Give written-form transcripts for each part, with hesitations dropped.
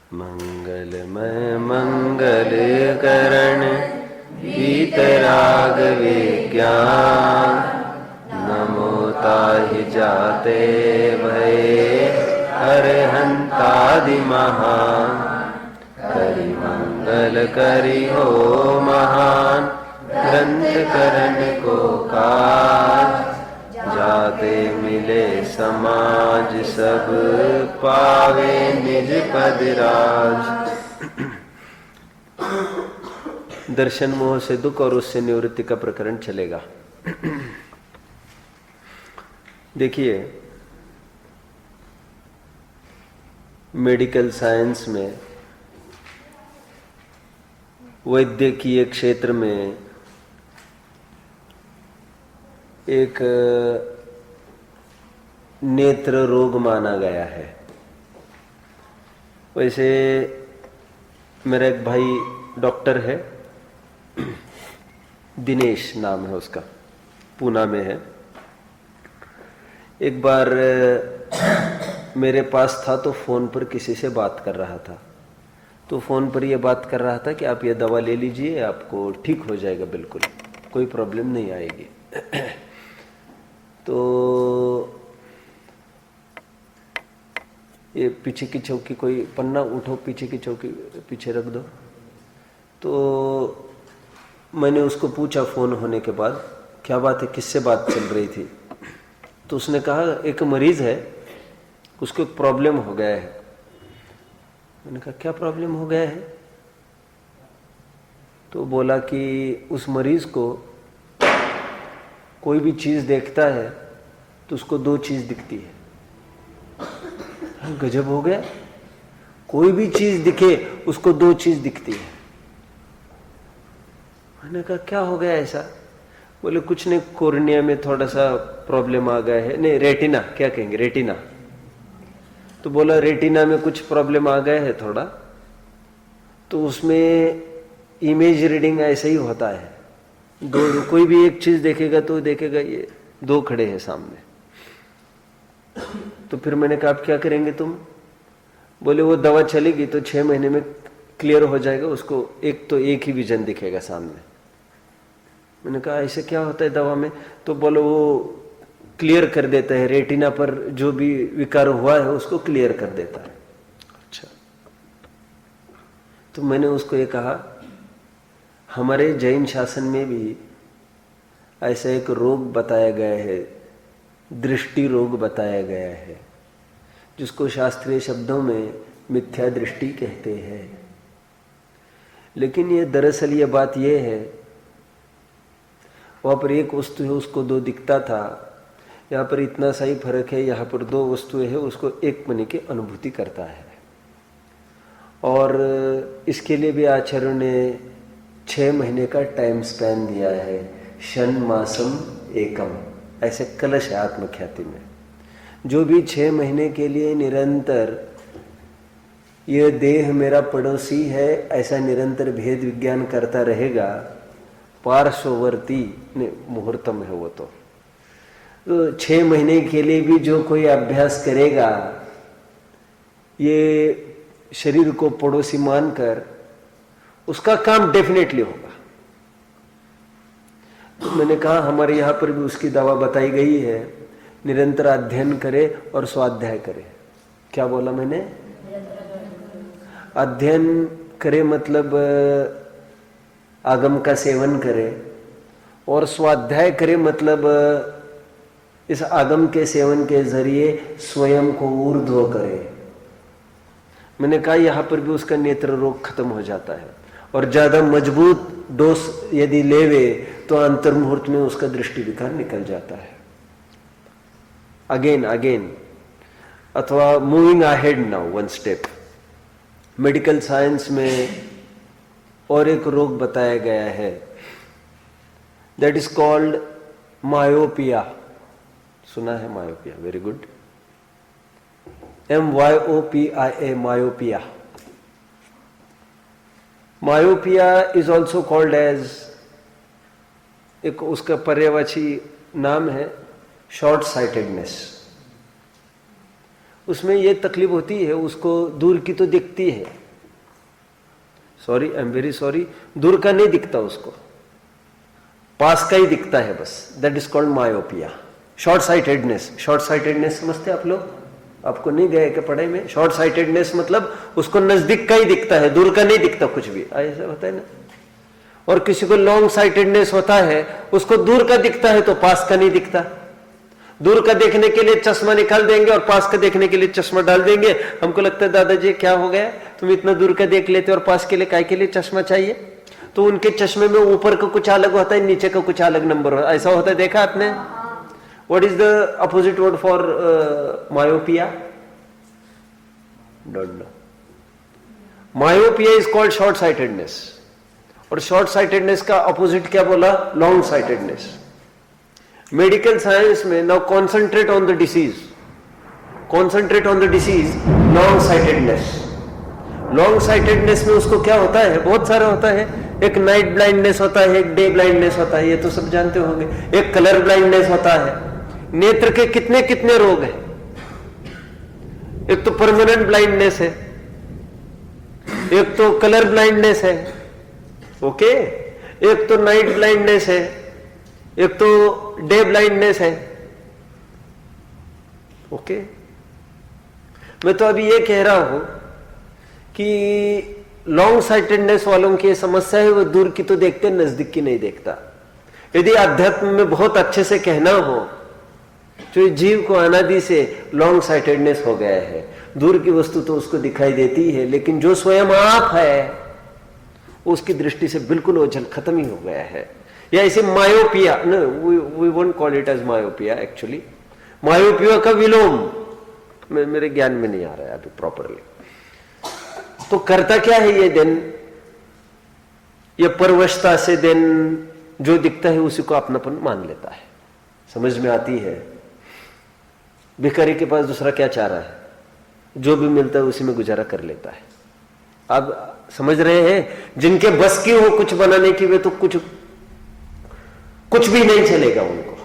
मंगलमय मंगल करण वीतराग विज्ञान, नमो ताहि जाते भये अरहंतादि महान। करि मंगल करि हो महान, ग्रंथ करण को काज। जाते मिले समाज सब, पावे निज पद राज। दर्शन मोह से दुख और उससे निवृत्ति का प्रकरण चलेगा। देखिए, मेडिकल साइंस में, वैद्यकीय क्षेत्र में एक नेत्र रोग माना गया है। वैसे मेरा एक भाई डॉक्टर है, दिनेश नाम है उसका, पूना में है। एक बार मेरे पास था तो फोन पर किसी से बात कर रहा था, तो फोन पर यह बात कर रहा था कि आप ये दवा ले लीजिए, आपको ठीक हो जाएगा, बिल्कुल कोई प्रॉब्लम नहीं आएगी। तो ये पीछे की चौकी, कोई पन्ना उठो, पीछे की चौकी पीछे रख दो। तो मैंने उसको पूछा फोन होने के बाद, क्या बात है, किससे बात चल रही थी? तो उसने कहा एक मरीज है, उसको एक प्रॉब्लम हो गया है। मैंने कहा क्या प्रॉब्लम हो गया है? तो बोला कि उस मरीज को कोई भी चीज देखता है तो उसको दो चीज दिखती है। गजब हो गया, कोई भी चीज दिखे उसको दो चीज दिखती है। मैंने कहा क्या हो गया ऐसा? बोले कुछ नहीं, कोर्निया में थोड़ा सा प्रॉब्लम आ गया है, नहीं रेटिना, क्या कहेंगे, रेटिना। तो बोला रेटिना में कुछ प्रॉब्लम आ गया है थोड़ा, तो उसमें इमेज रीडिंग ऐसा ही होता है, दो कोई भी एक चीज देखेगा तो देखेगा ये दो खड़े हैं सामने। तो फिर मैंने कहा आप क्या करेंगे तुम? बोले वो दवा चलेगी तो 6 महीने में क्लियर हो जाएगा, उसको एक ही विजन दिखेगा सामने। मैंने कहा ऐसे क्या होता है दवा में? तो बोलो वो क्लियर कर देता है, रेटिना पर जो भी विकार हुआ है उसको क्लियर कर देता है। अच्छा, तो मैंने उसको ये कहा हमारे जैन शासन में भी ऐसा एक रोग बताया गया है, दृष्टि रोग बताया गया है, जिसको शास्त्रीय शब्दों में मिथ्या दृष्टि कहते हैं। लेकिन ये दरअसल ये बात ये है, वहां पर एक वस्तु है उसको दो दिखता था, यहाँ पर इतना सा ही फर्क है, यहाँ पर दो वस्तुएं है उसको एक होने की अनुभूति करता है। और इसके लिए भी आचार्यों ने 6 महीने का टाइम स्पैन दिया है, शन मासम एकम, ऐसे कलश है आत्मख्याति में। जो भी 6 महीने के लिए निरंतर ये देह मेरा पड़ोसी है ऐसा निरंतर भेद विज्ञान करता रहेगा, पार्श्ववर्ती मुहूर्तम है वो। तो 6 महीने के लिए भी जो कोई अभ्यास करेगा ये शरीर को पड़ोसी मानकर, उसका काम डेफिनेटली होगा। तो मैंने कहा हमारे यहाँ पर भी उसकी दवा बताई गई है, निरंतर अध्ययन करे और स्वाध्याय करे। क्या बोला मैंने? अध्ययन करे मतलब आगम का सेवन करे, और स्वाध्याय करे मतलब इस आगम के सेवन के जरिए स्वयं को ऊर्ध्व करे। मैंने कहा यहाँ पर भी उसका नेत्र रोग खत्म हो जाता है, और ज्यादा मजबूत डोज यदि लेवे तो अंतर्मुहूर्त में उसका दृष्टि विकार निकल जाता है। अगेन अथवा moving ahead now one step, medical science में और एक रोग बताया गया है, दैट इज कॉल्ड मायोपिया। सुना है myopia? Very good, MYOPIA, myopia. Myopia is also called as, एक उसका पर्यायवाची नाम है शॉर्ट साइटेडनेस। उसमें ये तकलीफ होती है, उसको दूर की तो दिखती है, sorry I am very sorry, दूर का नहीं दिखता उसको, पास का ही दिखता है बस। That is called myopia, short sightedness. Short sightedness समझते आप लोग? आपको नहीं गए क्या पढ़ाई में? शॉर्ट साइटेडनेस मतलब उसको नजदीक का ही दिखता है, दूर का नहीं दिखता कुछ भी, ऐसा होता है ना। और किसी को लॉन्ग साइटेडनेस होता है, उसको दूर का दिखता है तो पास का नहीं दिखता। दूर का देखने के लिए चश्मा निकाल देंगे और पास का देखने के लिए चश्मा डाल देंगे। हमको लगता है दादाजी क्या हो गया, तुम इतना दूर का देख लेते और पास के लिए काय के लिए चश्मा चाहिए? तो उनके चश्मे में ऊपर का कुछ अलग होता है, नीचे का कुछ अलग नंबर होता है, ऐसा होता है, देखा आपने? What is the opposite word for myopia? Don't know. Myopia is called short sightedness, और शॉर्ट साइटेडनेस का अपोजिट क्या बोला? Long sightedness. मेडिकल साइंस में now concentrate on the disease, concentrate on the disease, long sightedness. Long sightedness में उसको क्या होता है? बहुत सारा होता है। एक नाइट ब्लाइंडनेस होता है, एक डे ब्लाइंडनेस होता है, ये तो सब जानते होंगे। एक कलर ब्लाइंडनेस होता है। नेत्र के कितने कितने रोग हैं। एक तो परमानेंट ब्लाइंडनेस है, एक तो कलर ब्लाइंडनेस है, ओके, एक तो नाइट ब्लाइंडनेस है, एक तो डे ब्लाइंडनेस है, ओके। मैं तो अभी ये कह रहा हूं कि लॉन्ग साइटेडनेस वालों की समस्या है, वो दूर की तो देखते, नजदीक की नहीं देखता। यदि अध्यात्म में बहुत अच्छे से कहना हो तो जीव को अनादि से लॉन्ग साइटेडनेस हो गया है। दूर की वस्तु तो उसको दिखाई देती है, लेकिन जो स्वयं आप है उसकी दृष्टि से बिल्कुल ओझल खत्म ही हो गया है। या इसे myopia, we won't call it as myopia, actually myopia का विलोम मेरे ज्ञान में नहीं आ रहा है अभी प्रॉपरली। तो करता क्या है ये दिन? ये परवशता से दिन जो दिखता है उसी को अपनापन मान लेता है। समझ में आती है? भिखारी के पास दूसरा क्या चाह रहा है? जो भी मिलता है उसी में गुजारा कर लेता है। आप समझ रहे हैं? जिनके बस की हो कुछ बनाने की, वे तो कुछ भी नहीं चलेगा उनको।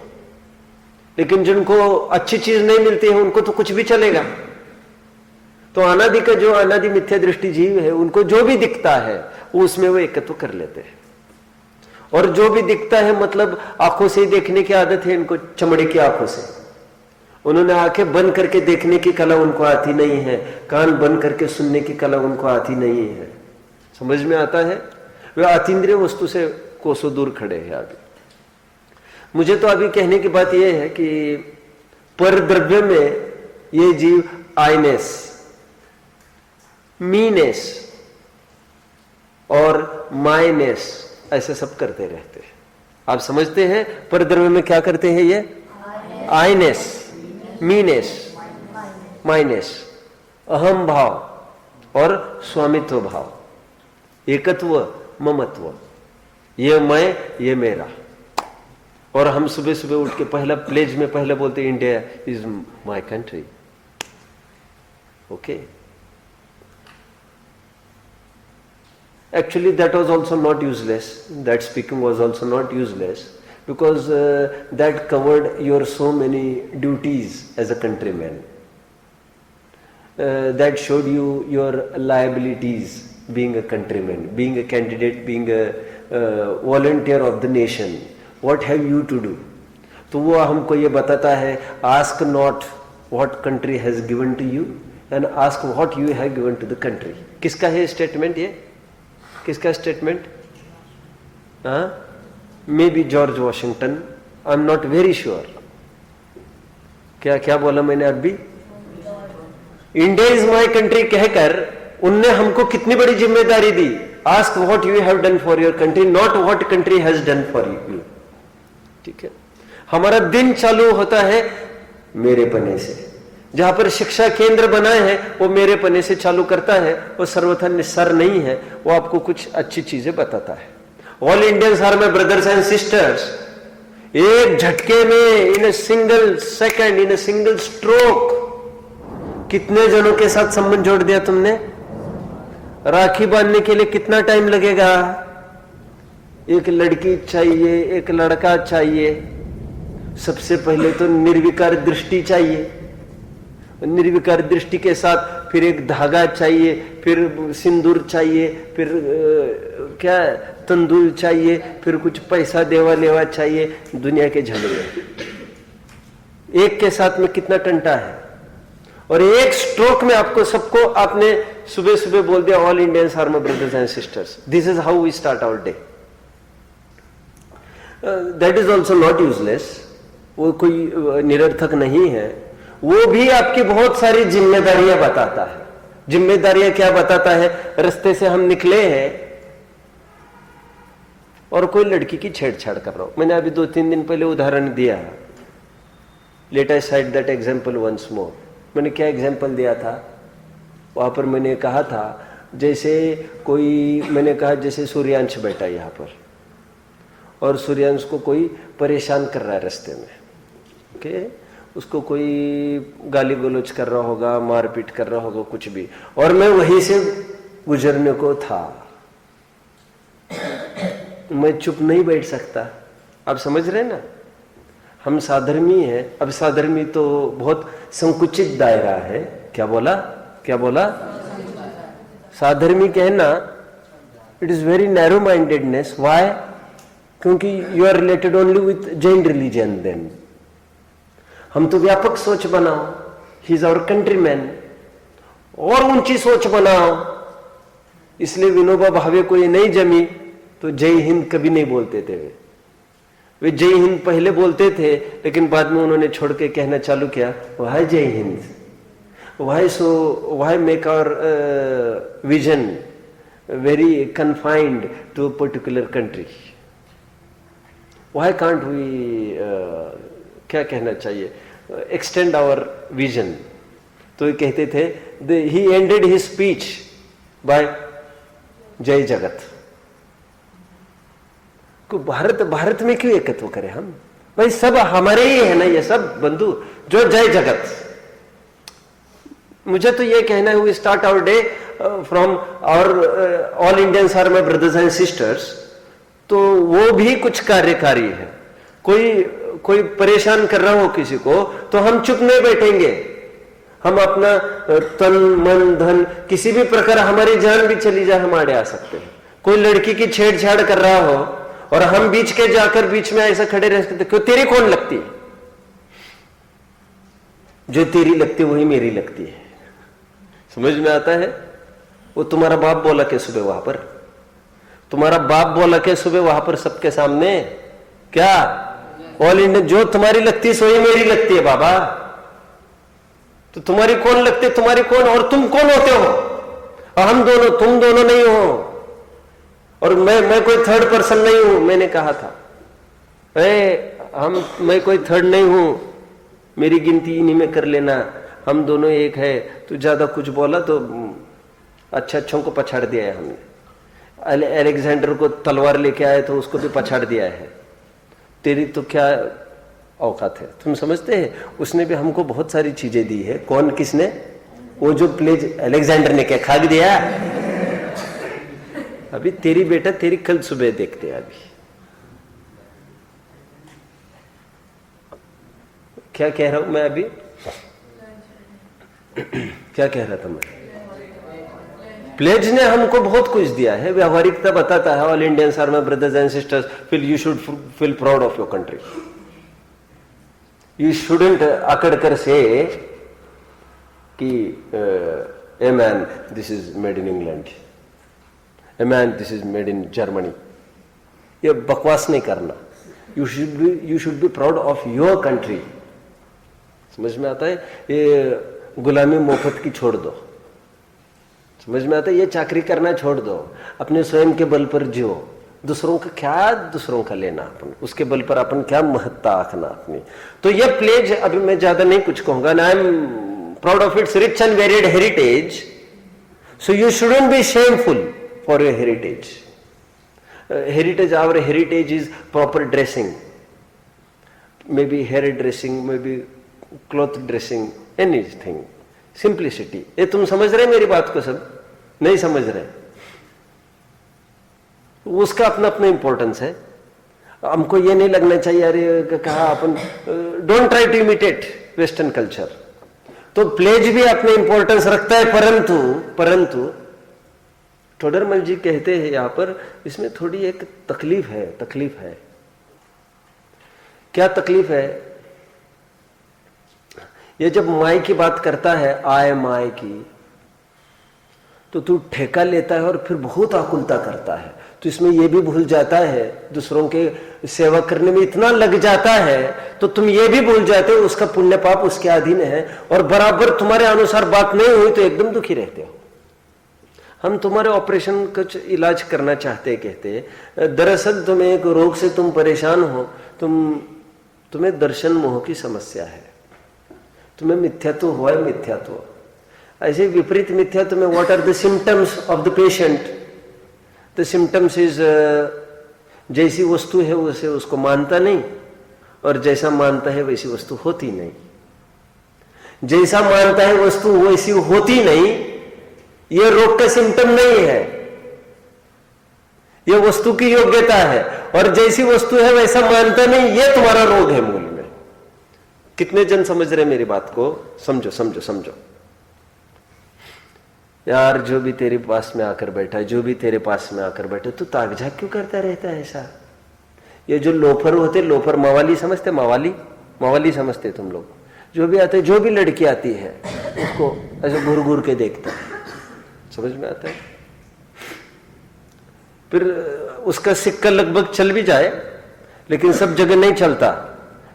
लेकिन जिनको अच्छी चीज नहीं मिलती है उनको तो कुछ भी चलेगा। तो अनादि का जो अनादि मिथ्या दृष्टि जीव है, उनको जो भी दिखता है उसमें वो एकत्व कर लेते हैं। और जो भी दिखता है मतलब आंखों से ही देखने की आदत है इनको, चमड़े की आंखों से। उन्होंने आंखें बंद करके देखने की कला उनको आती नहीं है, कान बंद करके सुनने की कला उनको आती नहीं है। समझ में आता है? वे अतीन्द्रिय वस्तु से कोसों दूर खड़े हैं। अभी मुझे तो अभी कहने की बात यह है कि पर द्रव्य में ये जीव आइनेस, मीनेस और माइनेस ऐसे सब करते रहते हैं। आप समझते हैं? पर द्रव्य में क्या करते हैं ये? आइनेस, मीनेस, माइनेस, अहम भाव और स्वामित्व भाव, एकत्व, ममत्व, ये मैं, ये मेरा। और हम सुबह सुबह उठ के पहला प्लेज में पहले बोलते India is my country, okay. Actually, that was also not useless. That speaking was also not useless because that covered your so many duties as a countryman. That showed you your liabilities being a countryman, being a candidate, being a volunteer of the nation. What have you to do? तो वो हमको ये बताता है, ask not what country has given to you and ask what you have given to the country. किसका है statement ये? किसका statement? May be George Washington, I am not very sure. क्या क्या बोला मैंने अभी? इंडिया इज माई कंट्री कहकर उनने हमको कितनी बड़ी जिम्मेदारी दी। Ask what you have done for your country, not what country has done for you. ठीक है, हमारा दिन चालू होता है मेरे पने से। जहां पर शिक्षा केंद्र बनाए हैं वो मेरे पने से चालू करता है। वो सर्वथा निस्सार नहीं है, वो आपको कुछ अच्छी चीजें बताता है। All Indians are my brothers and sisters. एक झटके में, in a single second, in a single stroke, कितने जनों के साथ संबंध जोड़ दिया तुमने। राखी बांधने के लिए कितना टाइम लगेगा? एक लड़की चाहिए, एक लड़का चाहिए। सबसे पहले तो निर्विकार दृष्टि चाहिए, निर्विकार दृष्टि के साथ, फिर एक धागा चाहिए, फिर सिंदूर चाहिए, फिर क्या तंदूर चाहिए, फिर कुछ पैसा देवा लेवा चाहिए, दुनिया के झगड़े। एक के साथ में कितना टंटा है, और एक स्ट्रोक में आपको सबको आपने सुबह सुबह बोल दिया, all Indians are my brothers and sisters, this is how we start our day. That is also not useless, वो कोई निरर्थक नहीं है। वो भी आपकी बहुत सारी जिम्मेदारियां बताता है। जिम्मेदारियां क्या बताता है? रास्ते से हम निकले हैं और कोई लड़की की छेड़छाड़ कर रहा हूं। मैंने अभी 2-3 दिन पहले उदाहरण दिया, let I side that example once more. मैंने क्या एग्जाम्पल दिया था वहां पर? मैंने कहा था जैसे कोई, मैंने कहा जैसे सूर्यांश बैठा यहां पर, और सूर्यांश को कोई परेशान कर रहा है रास्ते में, ओके, उसको कोई गाली गलौज कर रहा होगा, मारपीट कर रहा होगा, कुछ भी, और मैं वहीं से गुजरने को था। मैं चुप नहीं बैठ सकता। आप समझ रहे ना, हम साधर्मी हैं। अब साधर्मी तो बहुत संकुचित दायरा है। क्या बोला? क्या बोला? साधर्मी कहना, it is very narrow mindedness. Why? क्योंकि you are related only with Jain religion. Then हम तो व्यापक सोच बनाओ, ही इज आवर कंट्रीमैन, और ऊंची सोच बनाओ। इसलिए विनोबा भावे को ये नहीं जमी तो जय हिंद कभी नहीं बोलते थे। वे जय हिंद पहले बोलते थे, लेकिन बाद में उन्होंने छोड़ के कहना चालू किया, why Jai Hind, why make our vision very confined to a particular country, why can't we, क्या कहना चाहिए, एक्सटेंड आवर विजन। तो ये कहते थे, ही एंडेड हिज स्पीच बाय जय जगत। भारत में क्यों एकत्व करें हम भाई? सब हमारे ही है ना, ये सब बंधु जो जय जगत। मुझे तो ये कहना है, we start our day from our all Indians are my brothers and sisters. तो वो भी कुछ कार्यकारी है। कोई परेशान कर रहा हो किसी को, तो हम चुप नहीं बैठेंगे। हम अपना तन मन धन, किसी भी प्रकार हमारी जान भी चली जाए, हम आड़े आ सकते हैं। कोई लड़की की छेड़छाड़ कर रहा हो और हम बीच के जाकर बीच में ऐसा खड़े रह सकते, क्यों? तेरी कौन लगती है? जो तेरी लगती है वही मेरी लगती है। समझ में आता है? वो तुम्हारा बाप बोला के सुबह वहां पर, तुम्हारा बाप बोला के सुबह वहां पर सबके सामने, क्या ऑल इंडिया जो तुम्हारी लगती है वही मेरी लगती है बाबा। तो तुम्हारी कौन लगती है? तुम्हारी कौन, और तुम कौन होते हो? और हम दोनों, तुम दोनों नहीं हो, और मैं कोई थर्ड पर्सन नहीं हूं। मैंने कहा था मैं कोई थर्ड नहीं हूं, मेरी गिनती इन्हीं में कर लेना, हम दोनों एक है। तो ज्यादा कुछ बोला तो अच्छों को पछाड़ दिया है हमने। अलेक्जेंडर को तलवार लेके आए तो उसको भी पछाड़ दिया है। तेरी तो क्या औकात है? तुम समझते हैं? उसने भी हमको बहुत सारी चीजें दी है। कौन? किसने? वो जो प्लेज अलेक्जेंडर ने क्या खा दिया? अभी तेरी बेटा तेरी कल सुबह देखते हैं। अभी क्या कह रहा हूं मैं? अभी क्या कह रहा था मैं? प्लेज ने हमको बहुत कुछ दिया है। व्यवहारिकता बताता है, all Indians are my brothers and sisters, फिर you should feel proud of your country. You shouldn't अकड़ कर से कि a man this is made in England, a man this is made in Germany. ये बकवास नहीं करना। You should be proud of your country. समझ में आता है? ये गुलामी मुफ्त की छोड़ दो। समझ में आता है? ये चाकरी करना छोड़ दो। अपने स्वयं के बल पर जियो। दूसरों का क्या, दूसरों का लेना अपन, उसके बल पर अपन क्या महत्ता आखना अपनी। तो ये प्लेज, अभी मैं ज्यादा नहीं कुछ कहूंगा। I am proud of its rich and varied heritage, so you shouldn't be shameful for your heritage. Heritage, our heritage is proper dressing, may be hair dressing, may be cloth dressing, anything, simplicity. ये तुम समझ रहे मेरी बात को? सब नहीं समझ रहे। उसका अपना अपना इंपॉर्टेंस है। हमको ये नहीं लगना चाहिए अरे कहा अपन, don't try to imitate western culture. तो प्लेज भी अपने इंपॉर्टेंस रखता है, परंतु टोडरमल जी कहते हैं यहां पर, इसमें थोड़ी एक तकलीफ है। क्या तकलीफ है? ये जब माई की बात करता है, आय माई की, तो तू ठेका लेता है और फिर बहुत आकुलता करता है। तो इसमें यह भी भूल जाता है, दूसरों के सेवा करने में इतना लग जाता है, तो तुम ये भी भूल जाते हो उसका पुण्य पाप उसके अधीन है, और बराबर तुम्हारे अनुसार बात नहीं हुई तो एकदम दुखी रहते हो। हम तुम्हारे ऑपरेशन कुछ इलाज करना चाहते, कहते दरअसल तुम्हें एक रोग से तुम परेशान हो, तुम्हें दर्शन मोह की समस्या है, तुम्हें मिथ्यात्व हुआ है, मिथ्यात्व। ऐसे विपरीत मिथ्यात्व में what are the symptoms of the patient? The symptoms is जैसी वस्तु है उसे उसको मानता नहीं, और जैसा मानता है वैसी वस्तु होती नहीं। जैसा मानता है वस्तु वैसी होती नहीं, यह रोग का सिम्टम नहीं है, यह वस्तु की योग्यता है। और जैसी वस्तु है वैसा मानता नहीं, यह तुम्हारा रोग है मूल में। कितने जन समझ रहे मेरी बात को? समझो समझो समझो यार। जो भी तेरे पास में आकर बैठा है, जो भी तेरे पास में आकर बैठे, तू ताक झाक क्यों करता रहता है ऐसा? ये जो लोफर होते, लोफर मवाली समझते, मवाली समझते तुम लोग। जो भी आते, जो भी लड़की आती है उसको ऐसे घूर घूर के देखता है, समझ में आता है? फिर उसका सिक्का लगभग चल भी जाए, लेकिन सब जगह नहीं चलता।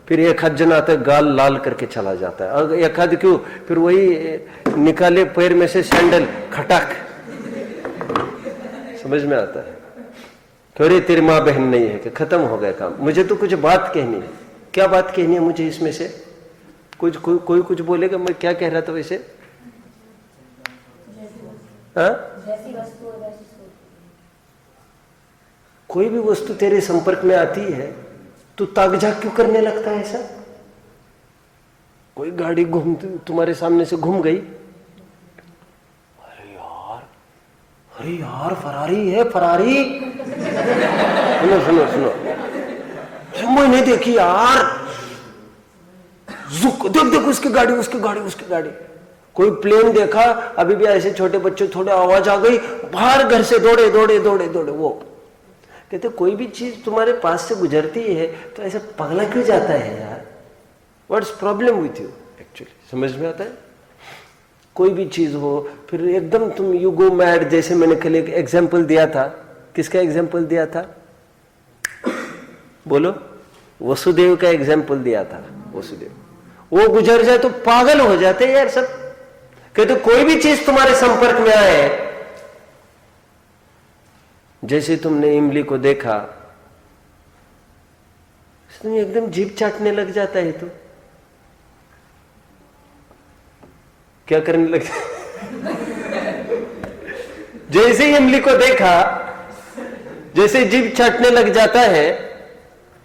फिर एक हाथ जन आता है, गाल लाल करके चला जाता है। और एक हाथ क्यों? फिर वही निकाले पैर में से सैंडल, खटाक, समझ में आता है। अरे तेरी माँ बहन नहीं है कि खत्म हो गया काम। मुझे तो कुछ बात कहनी है। क्या बात कहनी है मुझे इसमें से? कोई कुछ बोलेगा? मैं क्या कह रहा था वैसे? हाँ, कोई भी वस्तु तेरे संपर्क में आती है, तू ताकझाक क्यों करने लगता है ऐसा? कोई गाड़ी तुम्हारे सामने से घूम गई, अरे यार फरारी है, फरारी। सुनो सुनो सुनो, मैंने देखी यार, देख उसकी गाड़ी, उसकी गाड़ी, उसकी गाड़ी। कोई प्लेन देखा, अभी भी ऐसे छोटे बच्चे, थोड़े आवाज आ गई, बाहर घर से दौड़े दौड़े दौड़े दौड़े। वो कहते कोई भी चीज तुम्हारे पास से गुजरती है तो ऐसा पगला क्यों जाता है यार? What's problem with you actually? समझ में आता है? कोई भी चीज हो, फिर एकदम तुम यू गो मैड। जैसे मैंने कल एक एग्जाम्पल दिया था, किसका एग्जाम्पल दिया था? बोलो, वसुदेव का एग्जाम्पल दिया था। वसुदेव, वो गुजर जाए तो पागल हो जाते हैं यार सब। कहते कोई भी चीज तुम्हारे संपर्क में आए, जैसे तुमने इमली को देखा, तुम एकदम जीभ चाटने लग जाता है। तो क्या करने लग जैसे ही इमली को देखा, जैसे जीभ चाटने लग जाता है।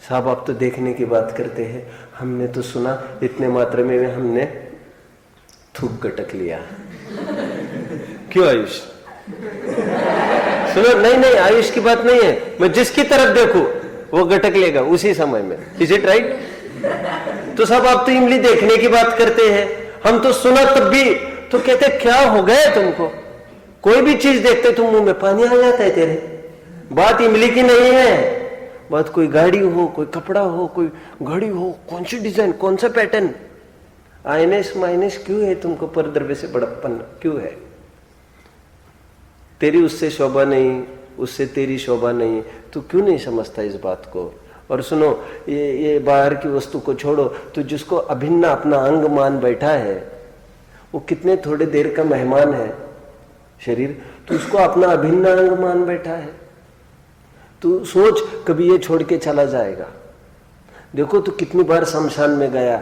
साहब आप तो देखने की बात करते हैं, हमने तो सुना इतने मात्रा में हमने थूक गटक लिया। क्यों आयुष? सुनो, नहीं आयुष की बात नहीं है। मैं जिसकी तरफ देखूं वो गटक लेगा उसी समय में। Is it right? तो साहब आप तो इमली देखने की बात करते हैं, हम तो सुना तब भी। तो कहते क्या हो गया तुमको? कोई भी चीज देखते तुम मुंह में पानी आ जाता है तेरे। बात इमली की नहीं है, बात कोई गाड़ी हो, कोई कपड़ा हो, कोई घड़ी हो, कौन सी डिजाइन, कौन सा पैटर्न। आइनेस माइनस क्यों है तुमको? परद्रव्य से बड़प्पन क्यों है? तेरी उससे शोभा नहीं, उससे तेरी शोभा नहीं, तू क्यों नहीं समझता इस बात को? और सुनो, ये बाहर की वस्तु को छोड़ो, तो जिसको अभिन्न अपना अंग मान बैठा है, वो कितने थोड़े देर का मेहमान है शरीर, तो उसको अपना अभिन्न अंग मान बैठा है। तू सोच, कभी ये छोड़ के चला जाएगा। देखो तो कितनी बार शमशान में गया,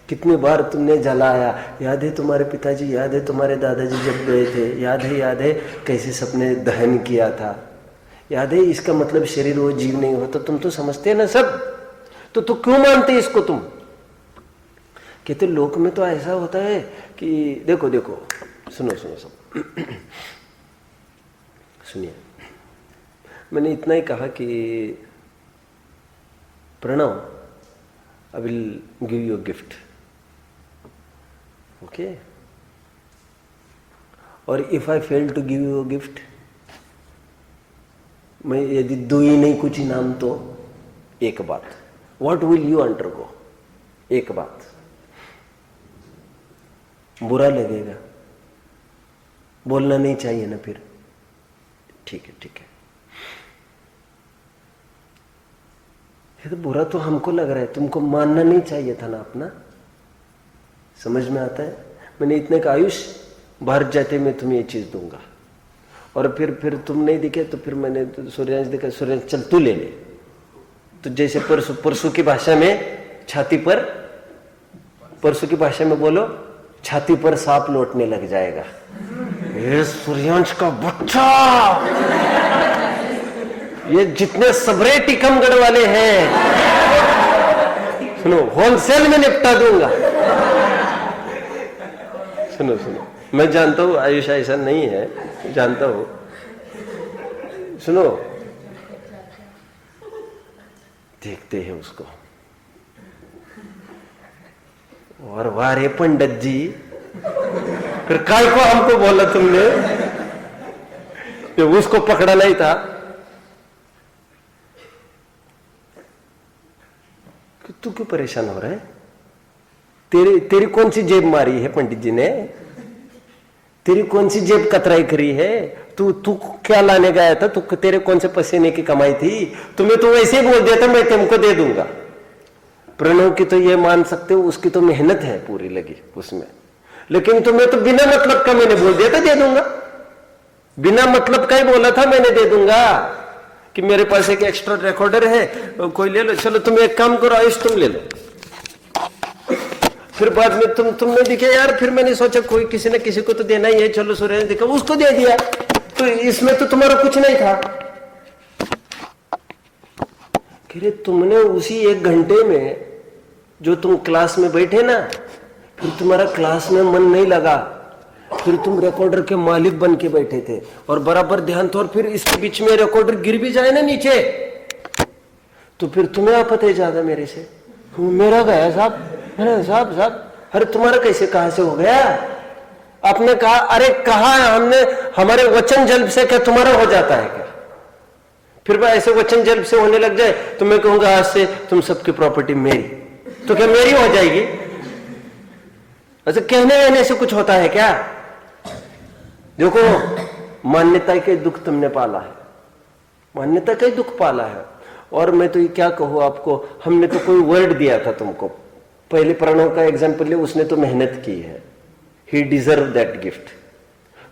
कितनी बार तुमने जलाया। याद है तुम्हारे पिताजी, याद है तुम्हारे दादाजी जब गए थे, याद है कैसे सबने दहन किया था, याद है? इसका मतलब शरीर वो जीव नहीं होता। तुम तो समझते हैं ना सब, तो तू क्यों मानते इसको? तुम कहते लोक में तो ऐसा होता है कि देखो देखो, सुनो सुनो सब सुनिए। मैंने इतना ही कहा कि Pranav, I will give you a gift. Okay. और if I fail to give you a gift, मैं यदि दू ही नहीं कुछ इनाम, तो एक बात, व्हाट विल यू अंडरगो? एक बात, बुरा लगेगा, बोलना नहीं चाहिए ना फिर, ठीक है ठीक है, ये तो बुरा तो हमको लग रहा है, तुमको मानना नहीं चाहिए था ना अपना। समझ में आता है? मैंने इतने का आयुष भारत जाते मैं तुम्हें ये चीज दूंगा, और फिर तुम नहीं दिखे तो फिर मैंने सूर्यांश देखा, सूर्यांश चल तू ले ले। तो जैसे परसों की भाषा में छाती पर, परसों की भाषा में बोलो, छाती पर सांप लौटने लग जाएगा। ये सूर्यांश का बच्चा, ये जितने सबरे टीकमगढ़ वाले हैं, सुनो, होलसेल में निपटा दूंगा। सुनो सुनो, मैं जानता हूं आयुष ऐसा नहीं है, जानता हूं। सुनो, देखते हैं उसको। और वाह रे पंडित जी, फिर काय को हमको बोला तुमने, तो उसको पकड़ा नहीं था। कि तू क्यों परेशान हो रहा है? तेरी कौन सी जेब मारी है पंडित जी ने? तेरी कौन सी जेब कतराई करी है? तू क्या लाने गया था? तेरे कौन से पसीने की कमाई थी? तुम्हें तो वैसे ही बोल दिया था मैं तुमको दे दूंगा। प्रणव की तो ये मान सकते हो, उसकी तो मेहनत है पूरी लगी उसमें, लेकिन तुम्हें तो बिना मतलब का मैंने बोल दिया था दे दूंगा। बिना मतलब का ही बोला था मैंने दे दूंगा, कि मेरे पास एक एक्स्ट्रा रिकॉर्डर है, कोई ले लो। चलो तुम एक काम करो आयुष, तुम ले लो। फिर बाद में तुमने दिखे यार, फिर मैंने सोचा कोई किसी न किसी को तो देना ही है, चलो सूर्य ने देखा उसको दे दिया, तो इसमें तो तुम्हारा कुछ नहीं था। कि तुमने उसी 1 घंटे में जो तुम क्लास में बैठे ना, फिर तुम्हारा क्लास में मन नहीं लगा, फिर तुम रिकॉर्डर के मालिक बन के बैठे थे और बराबर ध्यान था, और फिर इसके बीच में रिकॉर्डर गिर भी जाए ना नीचे, तो फिर तुम्हें आपत्ति ज्यादा मेरे से। मेरा गया साहब, साहब, अरे तुम्हारा कैसे कहां से हो गया? आपने कहा, अरे कहा हमने, हमारे वचन जल्ब से क्या तुम्हारा हो जाता है क्या? फिर मैं ऐसे वचन जल्ब से होने लग जाए तो मैं कहूंगा आज से तुम सबकी प्रॉपर्टी मेरी, तो क्या मेरी हो जाएगी? ऐसे कहने रहने से कुछ होता है क्या? देखो, मान्यता के दुख तुमने पाला है, मान्यता का ही दुख पाला है। और मैं तो ये क्या कहूं आपको, हमने तो कोई वर्ड दिया था तुमको। पहले प्रणव का एग्जाम्पल ले, उसने तो मेहनत की है, ही डिजर्व दैट गिफ्ट।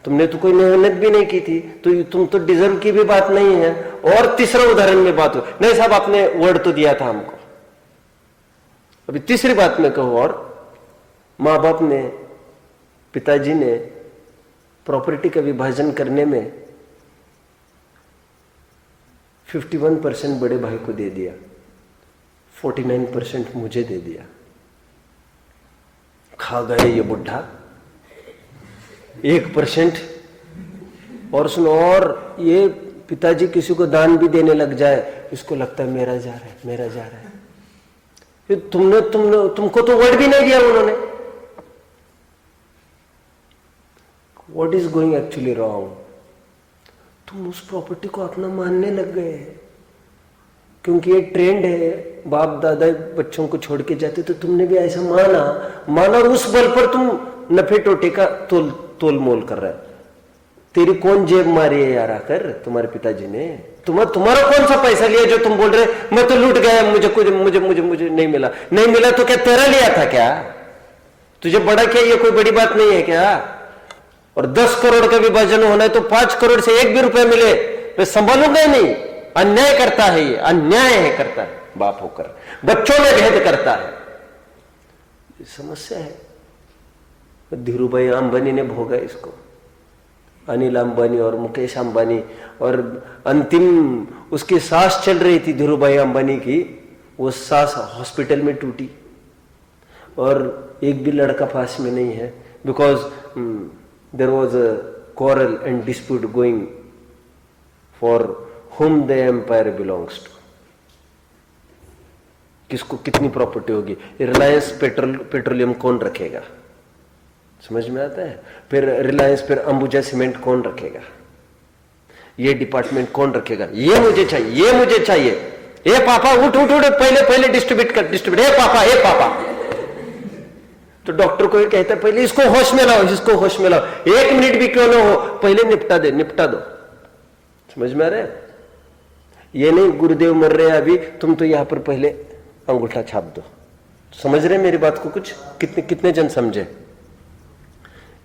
तुमने तो कोई मेहनत भी नहीं की थी, तो तुम तो डिजर्व की भी बात नहीं है। और तीसरा उदाहरण में बात हो, नहीं साहब आपने वर्ड तो दिया था हमको। अभी तीसरी बात में कहूं, और मां बाप ने, पिताजी ने प्रॉपर्टी का विभाजन करने में 51% बड़े भाई को दे दिया, 49% मुझे दे दिया। खा गए ये बुढ़ा 1%। और सुनो, और ये पिताजी किसी को दान भी देने लग जाए, इसको लगता है मेरा जा रहा है, मेरा जा रहा है। फिर तुमको तो वर्ड भी नहीं दिया उन्होंने। What is going actually wrong? तुम उस प्रॉपर्टी को अपना मानने लग गए हैं, क्योंकि ये ट्रेंड है, बाप दादा बच्चों को छोड़ के जाते, तो तुमने भी ऐसा माना, और उस बल पर तुम नफे टोटे का तोल मोल कर रहा है। तेरी कौन जेब मारी है यार आकर तुम्हारे पिताजी ने? तुम्हारा कौन सा पैसा लिया जो तुम बोल रहे मैं तो लूट गया, मुझे नहीं मिला तो क्या तेरा लिया था क्या? तुझे बड़ा क्या, ये कोई बड़ी बात नहीं है क्या? और 10 करोड़ का विभाजन होना है तो 5 करोड़ से 1 भी रुपया मिले मैं संभालूंगा नहीं। अन्याय करता है, ये अन्याय है, करता है बाप होकर, बच्चों में भेद करता है। ये समस्या है। धीरूभाई अंबानी ने भोगा इसको, अनिल अंबानी और मुकेश अंबानी, और अंतिम उसकी सांस चल रही थी धीरूभाई अंबानी की, वो सांस हॉस्पिटल में टूटी, और एक भी लड़का पास में नहीं है, because there was a quarrel and dispute going for whom the empire belongs to। किसको कितनी प्रॉपर्टी होगी, रिलायंस पेट्रोलियम कौन रखेगा? समझ में आता है? फिर रिलायंस, फिर अंबुजा सीमेंट कौन रखेगा? ये डिपार्टमेंट कौन रखेगा? ये मुझे चाहिए, ये मुझे चाहिए। ए पापा उठ उठ उठ, पहले पहले डिस्ट्रीब्यूट कर, डिस्ट्रीब्यूट। ए पापा, ए पापा। तो डॉक्टर को ये कहता है पहले इसको होश में लाओ, इसको होश में लाओ, 1 मिनट भी क्यों ना हो, पहले निपटा दे, निपटा दो। समझ में आ रहा है? ये नहीं गुरुदेव मर रहे हैं अभी, तुम तो यहां पर पहले अंगूठा छाप दो। समझ रहे मेरी बात को? कुछ कितने जन समझे?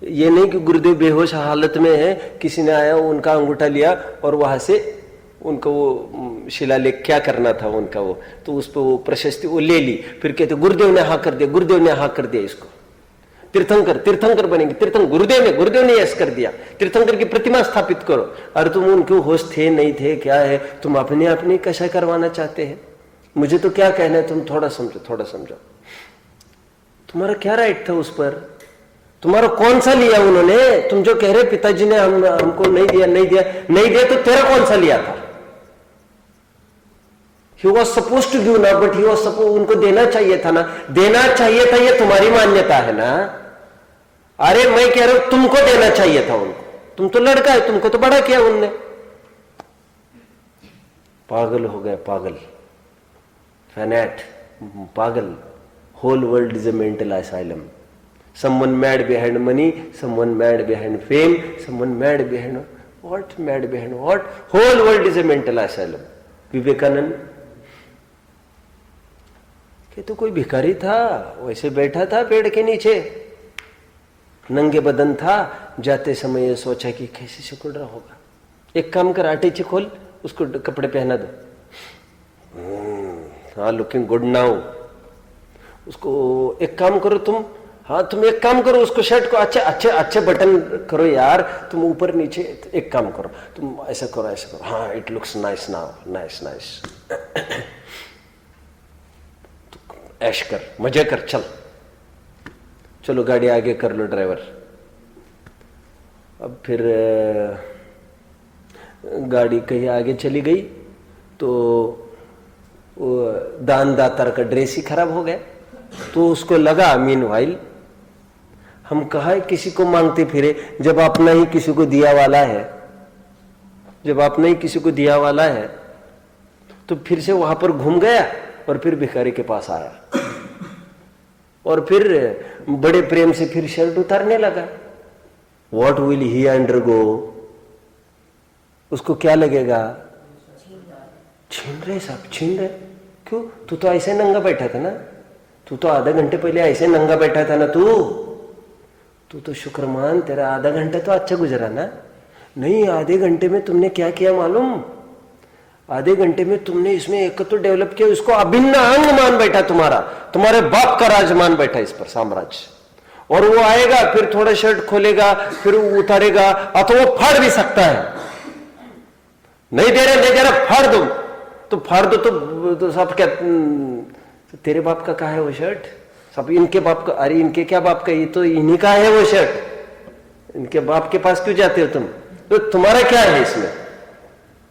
ये नहीं कि गुरुदेव बेहोश हालत में है, किसी ने आया उनका अंगूठा लिया और वहां से उनको वो शिलालेख क्या करना था उनका, वो तो उस पर वो प्रशस्ति वो ले ली, फिर कहते गुरुदेव ने हाँ कर दिया, गुरुदेव ने हाँ कर दिया, इसको तीर्थंकर बनेंगे, गुरुदेव ने यस कर दिया, तीर्थंकर की प्रतिमा स्थापित करो। अरे तुम उनके होश थे नहीं थे क्या है, तुम अपने कशा करवाना चाहते हैं? मुझे तो क्या कहना है, तुम थोड़ा समझो। तुम्हारा क्या राइट था उस पर? तुम्हारा कौन सा लिया उन्होंने? तुम जो कह रहे पिताजी ने हमको नहीं दिया, तो तेरा कौन सा लिया था? He was supposed to give ना, but he was supposed, उनको देना चाहिए था ना, देना चाहिए था, ये तुम्हारी मान्यता है ना। अरे मैं कह रहा हूं तुमको देना चाहिए था उनको, तुम तो लड़का है, तुमको तो बड़ा किया उनने। पागल हो गए, पागल, फैनेट, पागल। Whole world is a mental asylum. Someone mad behind money, someone mad behind fame, someone mad behind what? Mad behind what? Whole world is a mental asylum. Vivekananda कि तो कोई भिखारी था, वैसे बैठा था पेड़ के नीचे, नंगे बदन था, जाते समय ये सोचा कि कैसे सिकुड़ रहा होगा, एक काम कर आटे खोल, उसको कपड़े पहना दो। हाँ, लुकिंग गुड नाउ। उसको एक काम करो तुम, हाँ तुम एक काम करो, उसको शर्ट को अच्छे बटन करो यार, तुम ऊपर नीचे, एक काम करो तुम ऐसा करो, हाँ it looks nice now, nice. ऐश कर, मजे कर, चलो गाड़ी आगे कर लो ड्राइवर। अब फिर गाड़ी कहीं आगे चली गई तो वो दानदाता का ड्रेस ही खराब हो गया। तो उसको लगा मीनवाइल हम कहा है किसी को मांगते फिरे, जब अपना ही किसी को दिया वाला है, तो फिर से वहां पर घूम गया और फिर भिखारी के पास आया और फिर बड़े प्रेम से फिर शर्ट उतारने लगा। What will he undergo? उसको क्या लगेगा? छीन रहे। क्यों? तू तो ऐसे नंगा बैठा था ना, तू तो आधा घंटे पहले ऐसे नंगा बैठा था ना, तू तो शुक्र मान, तेरा आधा घंटा तो अच्छा गुजरा ना। नहीं, आधे घंटे में तुमने क्या किया मालूम? आधे घंटे में तुमने इसमें एक तो डेवलप किया, उसको अभिन्न अंग मान बैठा, तुम्हारे बाप का राज मान बैठा इस पर, साम्राज्य। और वो आएगा फिर थोड़ा शर्ट खोलेगा, फिर उतारेगा, अथवा वो फाड़ भी सकता है। नहीं दे रहा फाड़ दो, तो फाड़ दो तो सब क्या, तो तेरे बाप का कहा है वो शर्ट? सब इनके बाप का। अरे इनके क्या बाप का, ये तो इन्हीं का है वो शर्ट, इनके बाप के पास क्यों जाते हो तुम? तो तुम्हारा क्या है इसमें?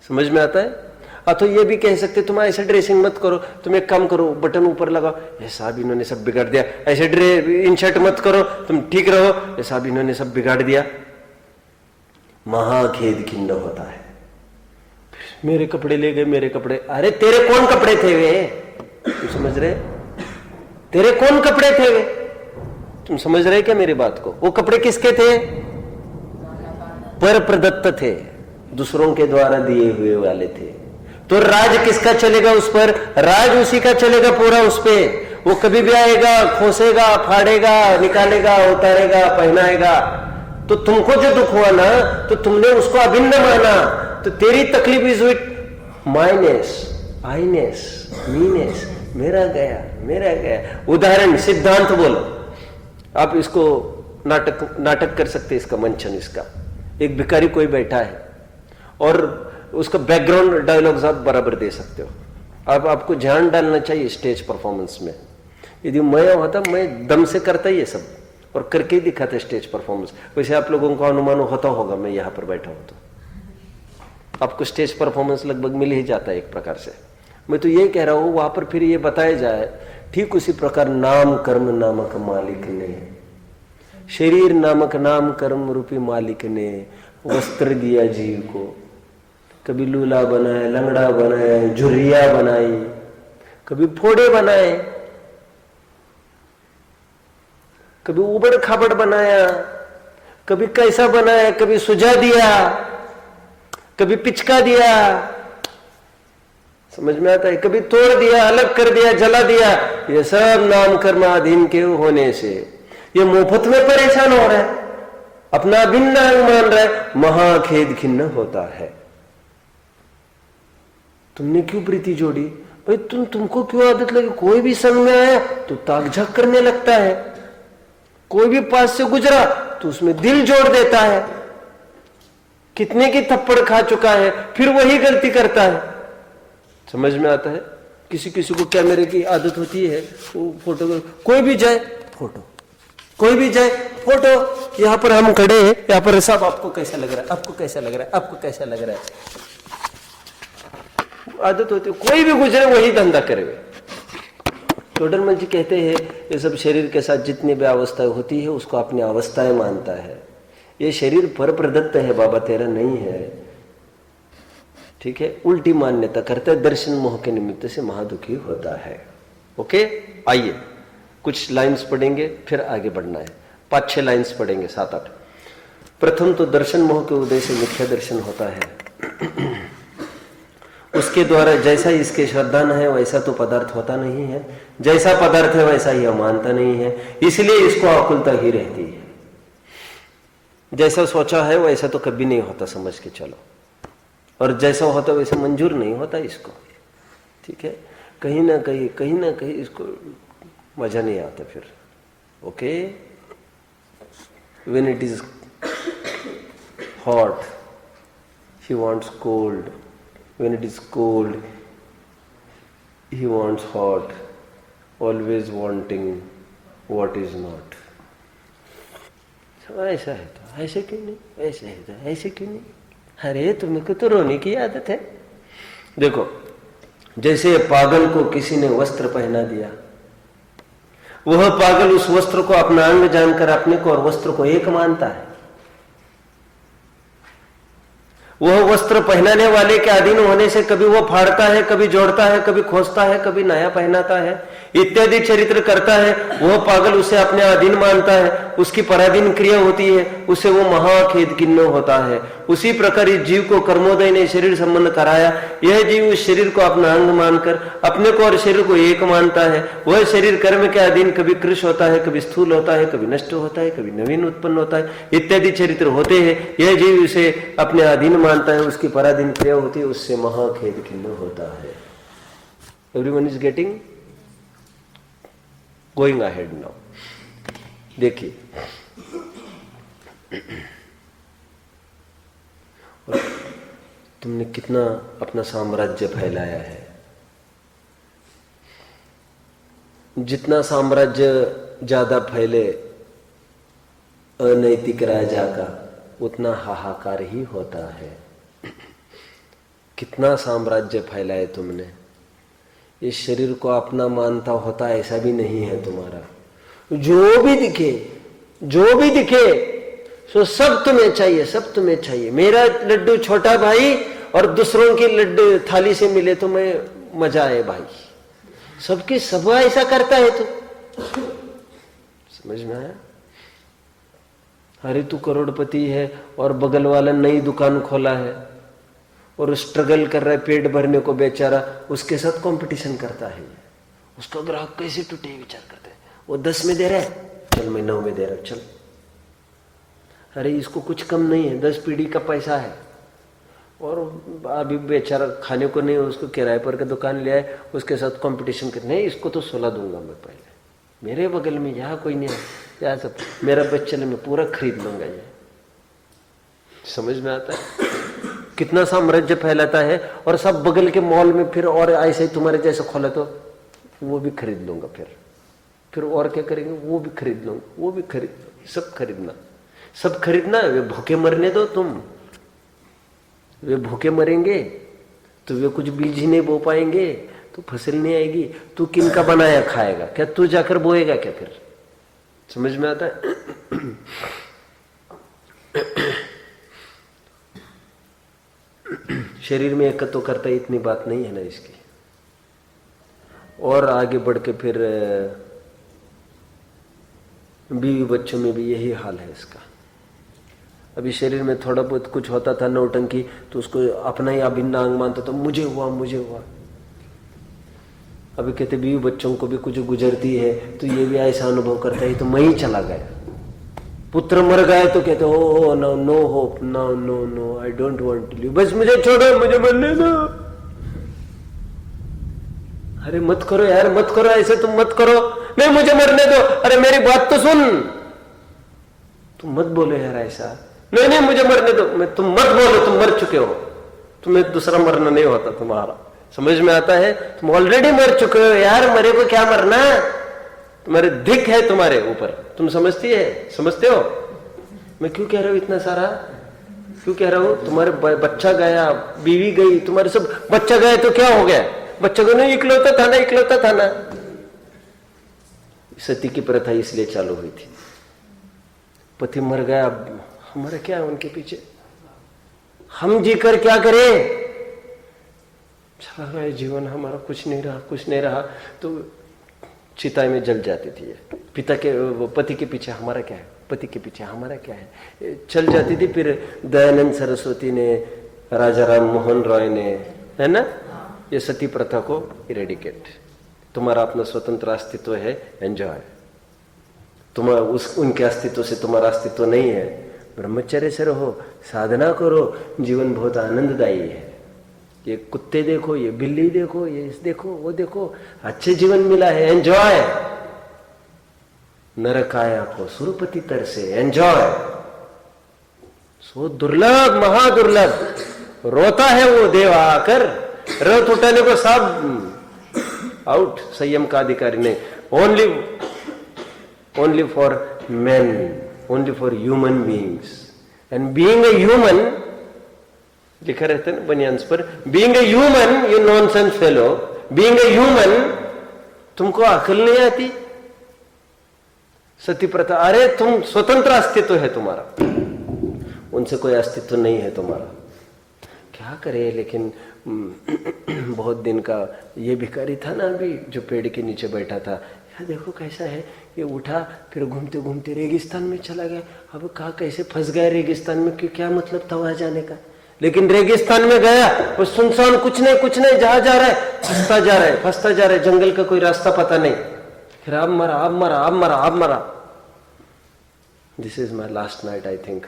समझ में आता है? तो ये भी कह सकते तुम ऐसे ड्रेसिंग मत करो, तुम एक काम करो बटन ऊपर लगाओ, ये साहब इन्होंने सब बिगाड़ दिया। ऐसे इन शर्ट मत करो, तुम ठीक रहो, ये साहब इन्होंने सब बिगाड़ दिया। महाखेद खिंड होता है। मेरे कपड़े ले गए, मेरे कपड़े। अरे तेरे कौन कपड़े थे वे? तुम समझ रहे? तेरे कौन कपड़े थे वे? तुम समझ रहे क्या मेरी बात को? वो कपड़े किसके थे? पर प्रदत्त थे, दूसरों के द्वारा दिए हुए वाले थे। तो राज किसका चलेगा उस पर? राज उसी का चलेगा पूरा उस पे। वो कभी भी आएगा, खोसेगा, फाड़ेगा, निकालेगा, उतारेगा, पहनाएगा। तो तुमको जो दुख हुआ ना, तो तुमने उसको अभिन्न माना, तो तेरी तकलीफ इज विथ माइनेस, आईनेस, मीनेस, मेरा गया। उदाहरण, सिद्धांत बोलो आप, इसको नाटक कर सकते, इसका मंचन। इसका एक भिखारी कोई बैठा है और उसका बैकग्राउंड डायलॉग्स आप बराबर दे सकते हो। आपको ध्यान डालना चाहिए स्टेज परफॉर्मेंस में। यदि मैं होता, मैं दम से करता ये सब और करके ही दिखाता स्टेज परफॉर्मेंस। वैसे आप लोगों को अनुमान होता होगा, मैं यहां पर बैठा हूं तो आपको स्टेज परफॉर्मेंस लगभग मिल ही जाता है एक प्रकार से। मैं तो यही कह रहा हूं, वहां पर फिर ये बताया जाए, ठीक उसी प्रकार नाम कर्म नामक मालिक ने शरीर नामक नाम कर्म रूपी मालिक ने वस्त्र दिया जीव को, कभी लूला बनाया, लंगड़ा बनाया, झुर्रिया बनाई, कभी फोड़े बनाए, कभी उबड़ खाबड़ बनाया, कभी कैसा बनाया, कभी सुझा दिया, कभी पिचका दिया, समझ में आता है, कभी तोड़ दिया, अलग कर दिया, जला दिया। ये सब नाम कर्माधीन के होने से ये मुफ्त में परेशान हो रहा है, अपना भिन्न अंग मान रहा है, महाखेद खिन्न होता है। तुमने क्यों प्रीति जोड़ी भाई? तुमको क्यों आदत लगी? कोई भी संग में आया तो ताक झाक करने लगता है, कोई भी पास से गुजरा तो उसमें दिल जोड़ देता है, कितने की थप्पड़ खा चुका है, फिर वही गलती करता है। समझ में आता है? किसी किसी को कैमरे की आदत होती है, वो फोटो, कोई भी जाए फोटो, कोई भी जाए फोटो। यहां पर हम खड़े हैं, यहां पर सब आपको कैसा लग रहा है, आपको कैसा लग रहा है, आपको कैसा लग रहा है, आदत होती है। कोई भी गुजरे वही धंधा करेगा। टोडरमल जी कहते हैं ये सब शरीर के साथ जितनी भी अवस्थाएं होती है उसको अपनी अवस्थाएं मानता है। ये शरीर पर प्रदत्त है बाबा, तेरा नहीं है, ठीक है। उल्टी मान्यता करता है, दर्शन मोह के निमित्त से महादुखी होता है। ओके, आइए कुछ लाइंस पढ़ेंगे, फिर आगे बढ़ना है। 5-6 लाइंस पढ़ेंगे, 7-8। प्रथम तो दर्शन मोह के उदय से मिथ्या दर्शन होता है। उसके द्वारा जैसा इसके श्रद्धान है वैसा तो पदार्थ होता नहीं है, जैसा पदार्थ है वैसा यह मानता नहीं है, इसलिए इसको आकुलता ही रहती है। जैसा सोचा है वैसा तो कभी नहीं होता, समझ के चलो, और जैसा होता वैसा मंजूर नहीं होता इसको, ठीक है। कहीं ना कहीं इसको मजा नहीं आता फिर। Okay, when it is hot he wants cold, when it is cold he wants hot, always wanting what is not। ऐसा है तो ऐसे क्यों नहीं, ऐसे है तो ऐसे क्यों नहीं, अरे तुमको तो रोने की आदत है। देखो, जैसे पागल को किसी ने वस्त्र पहना दिया, वह पागल उस वस्त्र को अपना अंग जानकर अपने को और वस्त्र को एक मानता है। वह वस्त्र पहनाने वाले के अधीन होने से कभी वो फाड़ता है, कभी जोड़ता है, कभी खोसता है, कभी नया पहनाता है, इत्यादि चरित्र करता है। वह पागल उसे अपने अधीन मानता है, उसकी पराधीन क्रिया होती है, उसे वो महाखेद खिन्न होता है। उसी प्रकार इस जीव को कर्मोदय ने शरीर संबंध कराया। यह जीव उस शरीर को अपना अंग मानकर अपने को और शरीर को एक मानता है। वह शरीर कर्म के अधीन कभी कृश होता है, कभी स्थूल होता है, कभी नष्ट होता है, कभी नवीन उत्पन्न होता है, इत्यादि चरित्र होते हैं। यह जीव उसे अपने अधीन मानता है, उसकी पराधीन क्रिया होती है, उससे महाखेद खिन्न होता है। Everyone is getting, going ahead now. देखिए, तुमने कितना अपना साम्राज्य फैलाया है। जितना साम्राज्य ज्यादा फैले अनैतिक राजा का, उतना हाहाकार ही होता है। कितना साम्राज्य फैलाए तुमने। इस शरीर को अपना मानता होता ऐसा भी नहीं है तुम्हारा। जो भी दिखे सो सब तुम्हें चाहिए, सब तुम्हें चाहिए। मेरा लड्डू छोटा भाई और दूसरों की लड्डू थाली से मिले तो मैं मजा आए भाई। सबके सब ऐसा करता है तो समझ में आया। अरे तू करोड़पति है और बगल वाला नई दुकान खोला है और स्ट्रगल कर रहा है पेट भरने को बेचारा, उसके साथ कंपटीशन करता है। उसका ग्राहक कैसे टूटे विचार करते हैं। वो 10 में दे रहा है, चल मैं 9 में दे रहा हूं, चल। अरे इसको कुछ कम नहीं है, 10 पीढ़ी का पैसा है और अभी बेचारा खाने को नहीं, उसको किराए पर का दुकान ले आए, उसके साथ कंपटीशन करने। नहीं, इसको तो 16 दूंगा मैं पहले, मेरे बगल में यहाँ कोई नहीं है, यहाँ सब मेरा बच्चा मैं पूरा खरीद लूंगा। ये समझ में आता है कितना साम्राज्य फैलाता है। और सब बगल के मॉल में फिर और ऐसे ही तुम्हारे जैसे खोला तो वो भी खरीद लूंगा। फिर और क्या करेंगे, वो भी खरीद लूंगा, वो भी खरीद, सब खरीदना, सब खरीदना। वे भूखे मरने दो तुम, वे भूखे मरेंगे तो वे कुछ बीज ही नहीं बो पाएंगे, तो फसल नहीं आएगी। तू किन का बनाया खाएगा क्या, तू जाकर बोएगा क्या फिर। समझ में आता है। शरीर में एकत्व करता है, इतनी बात नहीं है ना इसकी। और आगे बढ़ के फिर बीवी बच्चों में भी यही हाल है इसका। अभी शरीर में थोड़ा बहुत कुछ होता था नौटंकी, तो उसको अपना ही अभिन्न अंग मानता, तो मुझे हुआ मुझे हुआ। अभी कहते बीवी बच्चों को भी कुछ गुजरती है तो ये भी ऐसा अनुभव करता है, तो मैं ही चला गया। पुत्र मर गए तो कहते oh no no hope, no no no, I don't want to live, बस मुझे छोड़ो, मुझे मरने दो। अरे मत करो यार, मत करो ऐसे, तुम मत करो, नहीं मुझे मरने दो, अरे मेरी बात तो सुन, तुम मत बोलो यार ऐसा, नहीं नहीं मुझे मरने दो, मैं तुम मत बोलो, तुम मर चुके हो, तुम्हें दूसरा मरना नहीं होता तुम्हारा, समझ में आता है, तुम ऑलरेडी मर चुके हो यार, मरे को क्या मरना, तुम्हारे धिक है तुम्हारे ऊपर, तुम समझते हो। मैं क्यों कह रहा हूं इतना सारा, क्यों कह रहा हूं, तुम्हारे बच्चा गया, बीवी गई, तुम्हारे सब बच्चा गया तो क्या हो गया, बच्चा को नहीं इकलौता था ना। सती की प्रथा इसलिए चालू हुई थी, पति मर गया, अब हमारा क्या है उनके पीछे, हम जीकर क्या करें, चला गया जीवन हमारा, कुछ नहीं रहा, तो चिता में जल जाती थी। पति के पीछे हमारा क्या है, पति के पीछे हमारा क्या है, चल जाती थी। फिर दयानंद सरस्वती ने, राजा राम मोहन रॉय ने, है ना, ये सती प्रथा को इरेडिकेट, तुम्हारा अपना स्वतंत्र अस्तित्व है, एंजॉय, तुम्हारा उनके अस्तित्व से तुम्हारा अस्तित्व नहीं है, ब्रह्मचर्य से रहो, साधना करो, जीवन बहुत आनंददायी है, ये कुत्ते देखो, ये बिल्ली देखो, ये देखो, वो देखो, अच्छे जीवन मिला है, एंजॉय, नरकाया को सुरपति तर से, एंजॉय, सो दुर्लभ, महादुर्लभ, रोता है वो देव आकर, रथ उठाने को सब आउट, संयम का अधिकारी नहीं, only for man, only for human beings, and being a human, लिखा रहता है ना बनियान्स पर, being a human, you nonsense fellow, being a human, तुमको अकल नहीं आती, सती प्रथा, अरे तुम स्वतंत्र अस्तित्व है तुम्हारा, उनसे कोई अस्तित्व नहीं है तुम्हारा, क्या करे। लेकिन बहुत दिन का ये भिखारी था ना अभी, जो पेड़ के नीचे बैठा था, यार देखो कैसा है, ये उठा, फिर घूमते घूमते रेगिस्तान में चला गया, अब कहा कैसे फंस गया रेगिस्तान में, क्यों, क्या मतलब था वहां जाने का, लेकिन रेगिस्तान में गया, वो सुनसान, कुछ नहीं, जहां जा रहा है फंसता जा रहा है, जंगल का कोई रास्ता पता नहीं, फिर अब मरा। This is my last night I think,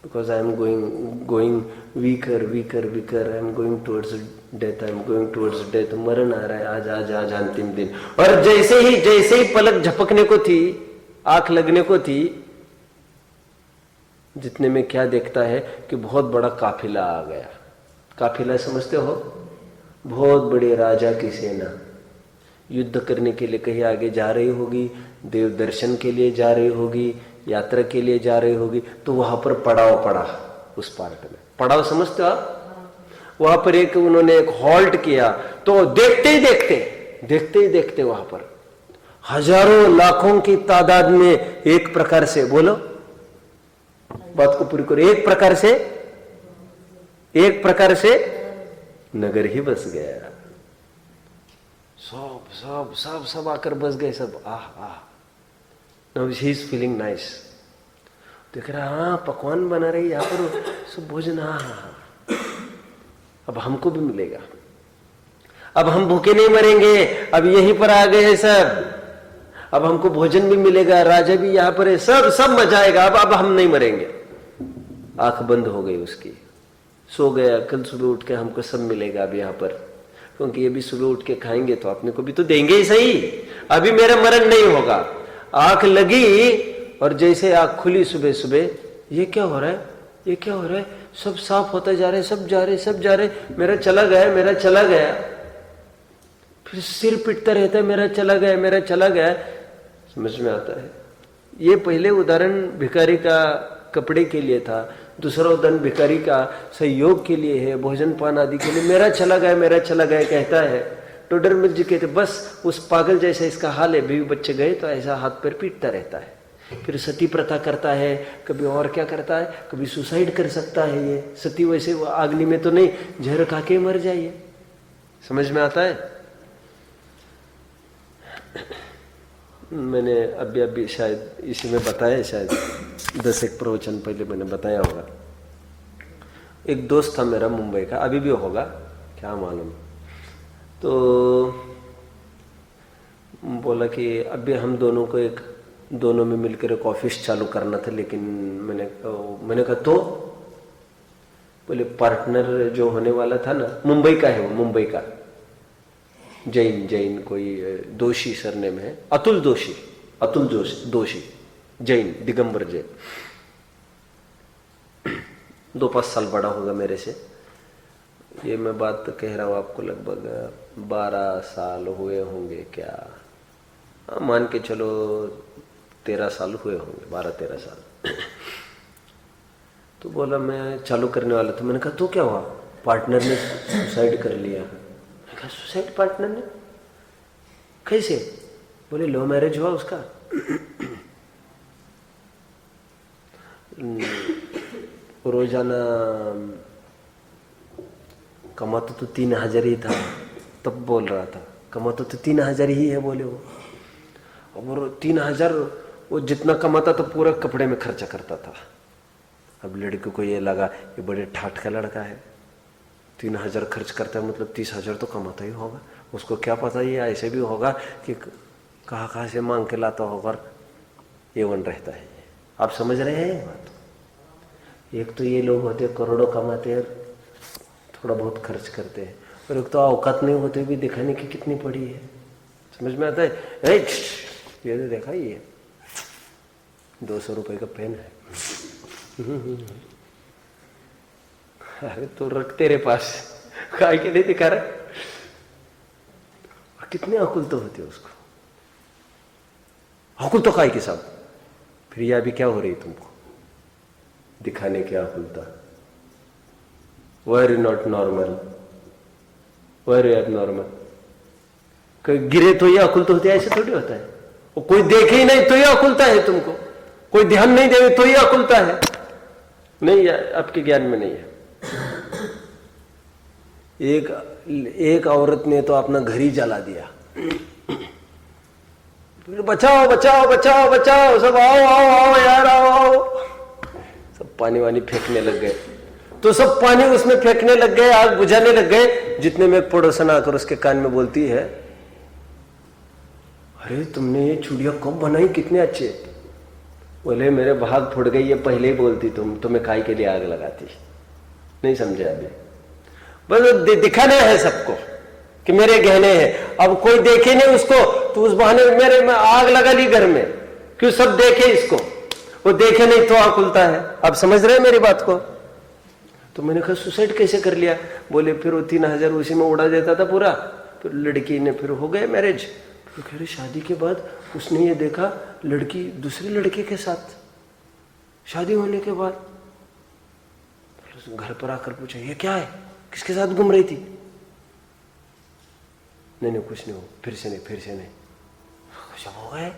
because I am going weaker, I am going towards death, मरण आ रहा है, आज अंतिम दिन। और जैसे ही पलक झपकने को थी, आंख लगने को थी, जितने में क्या देखता है कि बहुत बड़ा काफिला आ गया। काफिला समझते हो, बहुत बड़े राजा की सेना युद्ध करने के लिए कहीं आगे जा रही होगी, देव दर्शन के लिए जा रही होगी, यात्रा के लिए जा रही होगी, तो वहां पर पड़ाव पड़ा, उस पार्ट में पड़ाव समझते हो आप, वहां पर उन्होंने एक हॉल्ट किया, तो देखते ही देखते वहां पर हजारों लाखों की तादाद में एक प्रकार से, बोलो बात को पूरी करो, एक प्रकार से नगर ही बस गया, सब आकर बस गए, सब आह। Now he is feeling nice, देख रहा, हाँ पकवान बना रही यहाँ पर, सब भोजन, हाँ, अब हमको भी मिलेगा, अब हम भूखे नहीं मरेंगे, अब यहीं पर आ गए हैं सब, अब हमको भोजन भी मिलेगा, राजा भी यहाँ पर है, सब मजा आएगा, अब हम नहीं मरेंगे। आंख बंद हो गई उसकी, सो गया, कल सुबह उठ के हमको सब मिलेगा अब यहाँ पर, क्योंकि ये भी सुबह उठ के खाएंगे तो अपने को भी तो देंगे ही सही, अभी मेरा मरण नहीं होगा। आंख लगी और जैसे आंख खुली सुबह, ये क्या हो रहा है, सब साफ होता जा रहा है, सब जा रहे, मेरा चला गया, फिर सिर पिटता रहता है, मेरा चला गया, समझ में आता है। ये पहले उदाहरण भिखारी का कपड़े के लिए था, दूसरा उदाहरण भिखारी का सहयोग के लिए है, भोजन पान आदि के लिए, मेरा चला गया कहता है। टोडरमल जी कहते बस उस पागल जैसा इसका हाल है, बीवी बच्चे गए तो ऐसा हाथ पैर पीटता रहता है, फिर सती प्रथा करता है, कभी और क्या करता है, कभी सुसाइड कर सकता है। ये सती वैसे वो अग्नि में तो नहीं, जहर खा के मर जाइए। समझ में आता है? मैंने अभी शायद इसी में बताया, शायद 10 प्रवचन पहले मैंने बताया होगा। एक दोस्त था मेरा मुंबई का, अभी भी होगा क्या मालूम, तो बोला कि अभी हम दोनों को दोनों में मिलकर एक ऑफिस चालू करना था, लेकिन मैंने कहा तो बोले पार्टनर जो होने वाला था ना, मुंबई का है वो, मुंबई का जैन कोई दोषी सरनेम है, अतुल दोषी जैन, दिगंबर जैन, 2-5 साल बड़ा होगा मेरे से। ये मैं बात कह रहा हूँ आपको, लगभग 12 साल हुए होंगे क्या, मान के चलो 13 साल हुए होंगे, 12-13 साल। तो बोला मैं चालू करने वाला था। मैंने कहा तो क्या हुआ? पार्टनर ने सुसाइड कर लिया। मैंने कहा सुसाइड पार्टनर ने कैसे? बोले लव मैरिज हुआ उसका। रोजाना कमाता तो 3000 ही था, तब बोल रहा था कमाता तो 3000 ही है बोले वो। और 3000 वो जितना कमाता तो पूरा कपड़े में खर्चा करता था। अब लड़के को ये लगा ये बड़े ठाठ का लड़का है, 3000 खर्च करता है मतलब 30,000 तो कमाता ही होगा। उसको क्या पता ये ऐसे भी होगा कि कहाँ से मांग के लाता होगा, ये वन रहता है। आप समझ रहे हैं ये बात? एक तो ये लोग होते करोड़ों कमाते हैं, थोड़ा बहुत खर्च करते हैं, और एक तो औकात नहीं होते भी दिखाने की कितनी पड़ी है। समझ में आता है? ये तो देखा ही है, 200 रुपए का पेन है। अरे तो रख तेरे पास, काय के लिए दिखा रहा? और कितने अकुल तो होते उसको, अकुल तो काय के साथ। फिर यह अभी क्या हो रही तुमको दिखाने की अकुलता? Very not normal, very abnormal. गिरे तो ये अकुल तो होती है, ऐसे थोड़ी होता है। वो कोई देखे ही नहीं तो ये अकुलता है तुमको, कोई ध्यान नहीं दे तो ये अकुलता है। नहीं, आपके ज्ञान में नहीं है। एक औरत ने तो अपना घर ही जला दिया। बचाओ बचाओ बचाओ बचाओ, सब आओ आओ आओ यार आओ आओ। सब पानी वानी फेंकने लग गए, तो सब पानी उसमें फेंकने लग गए, आग बुझाने लग गए। जितने में एक पड़ोसन आकर उसके कान में बोलती है, अरे तुमने ये चूड़िया कब बनाई, कितने अच्छे। बोले मेरे भाग फुट गई, ये पहले ही बोलती तुम्हें काय के लिए आग लगाती। नहीं समझे अभी? बस दिखाना है सबको कि मेरे गहने हैं। अब कोई देखे नहीं उसको तो उस बहाने मेरे में आग लगा ली घर में, क्यों सब देखे इसको, वो देखे नहीं तो आकुलता है। आप समझ रहे हैं मेरी बात को? तो मैंने कहा सुसाइड कैसे कर लिया? बोले फिर वो 3000 उसी में उड़ा देता था पूरा। फिर लड़की ने फिर हो गए मैरिज। फिर कह रहे शादी के बाद उसने ये देखा लड़की दूसरे लड़के के साथ, शादी होने के बाद घर पर आकर पूछा ये क्या है, किसके साथ घूम रही थी? नहीं कुछ नहीं हो। फिर से नहीं कुछ हो गए।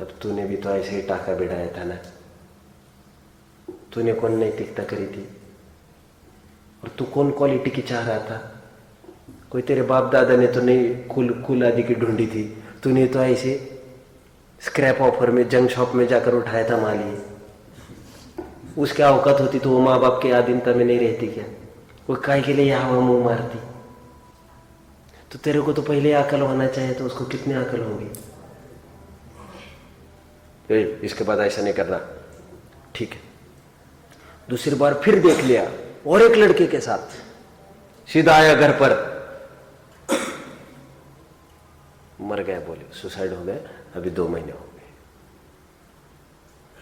अब तूने भी तो ऐसे ही टाका बिठाया था ना, तूने कौन नैतिकता करी थी, और तू कौन क्वालिटी की चाह रहा था? कोई तेरे बाप दादा ने तो नहीं कुल आदि की ढूंढी थी, तूने तो ऐसे स्क्रैप ऑफर में जंक शॉप में जाकर उठाया था माली। उसकी औकात होती तो वो माँ बाप के आधीनता में नहीं रहती क्या? वो काय के लिए यहाँ मुंह मारती? तो तेरे को तो पहले अकल होना चाहिए, तो उसको कितनी अकल होगी? इसके बाद ऐसा नहीं करना, ठीक है। दूसरी बार फिर देख लिया और एक लड़के के साथ, सीधा आया घर पर, मर गया। बोले सुसाइड हो गया, अभी 2 महीने हो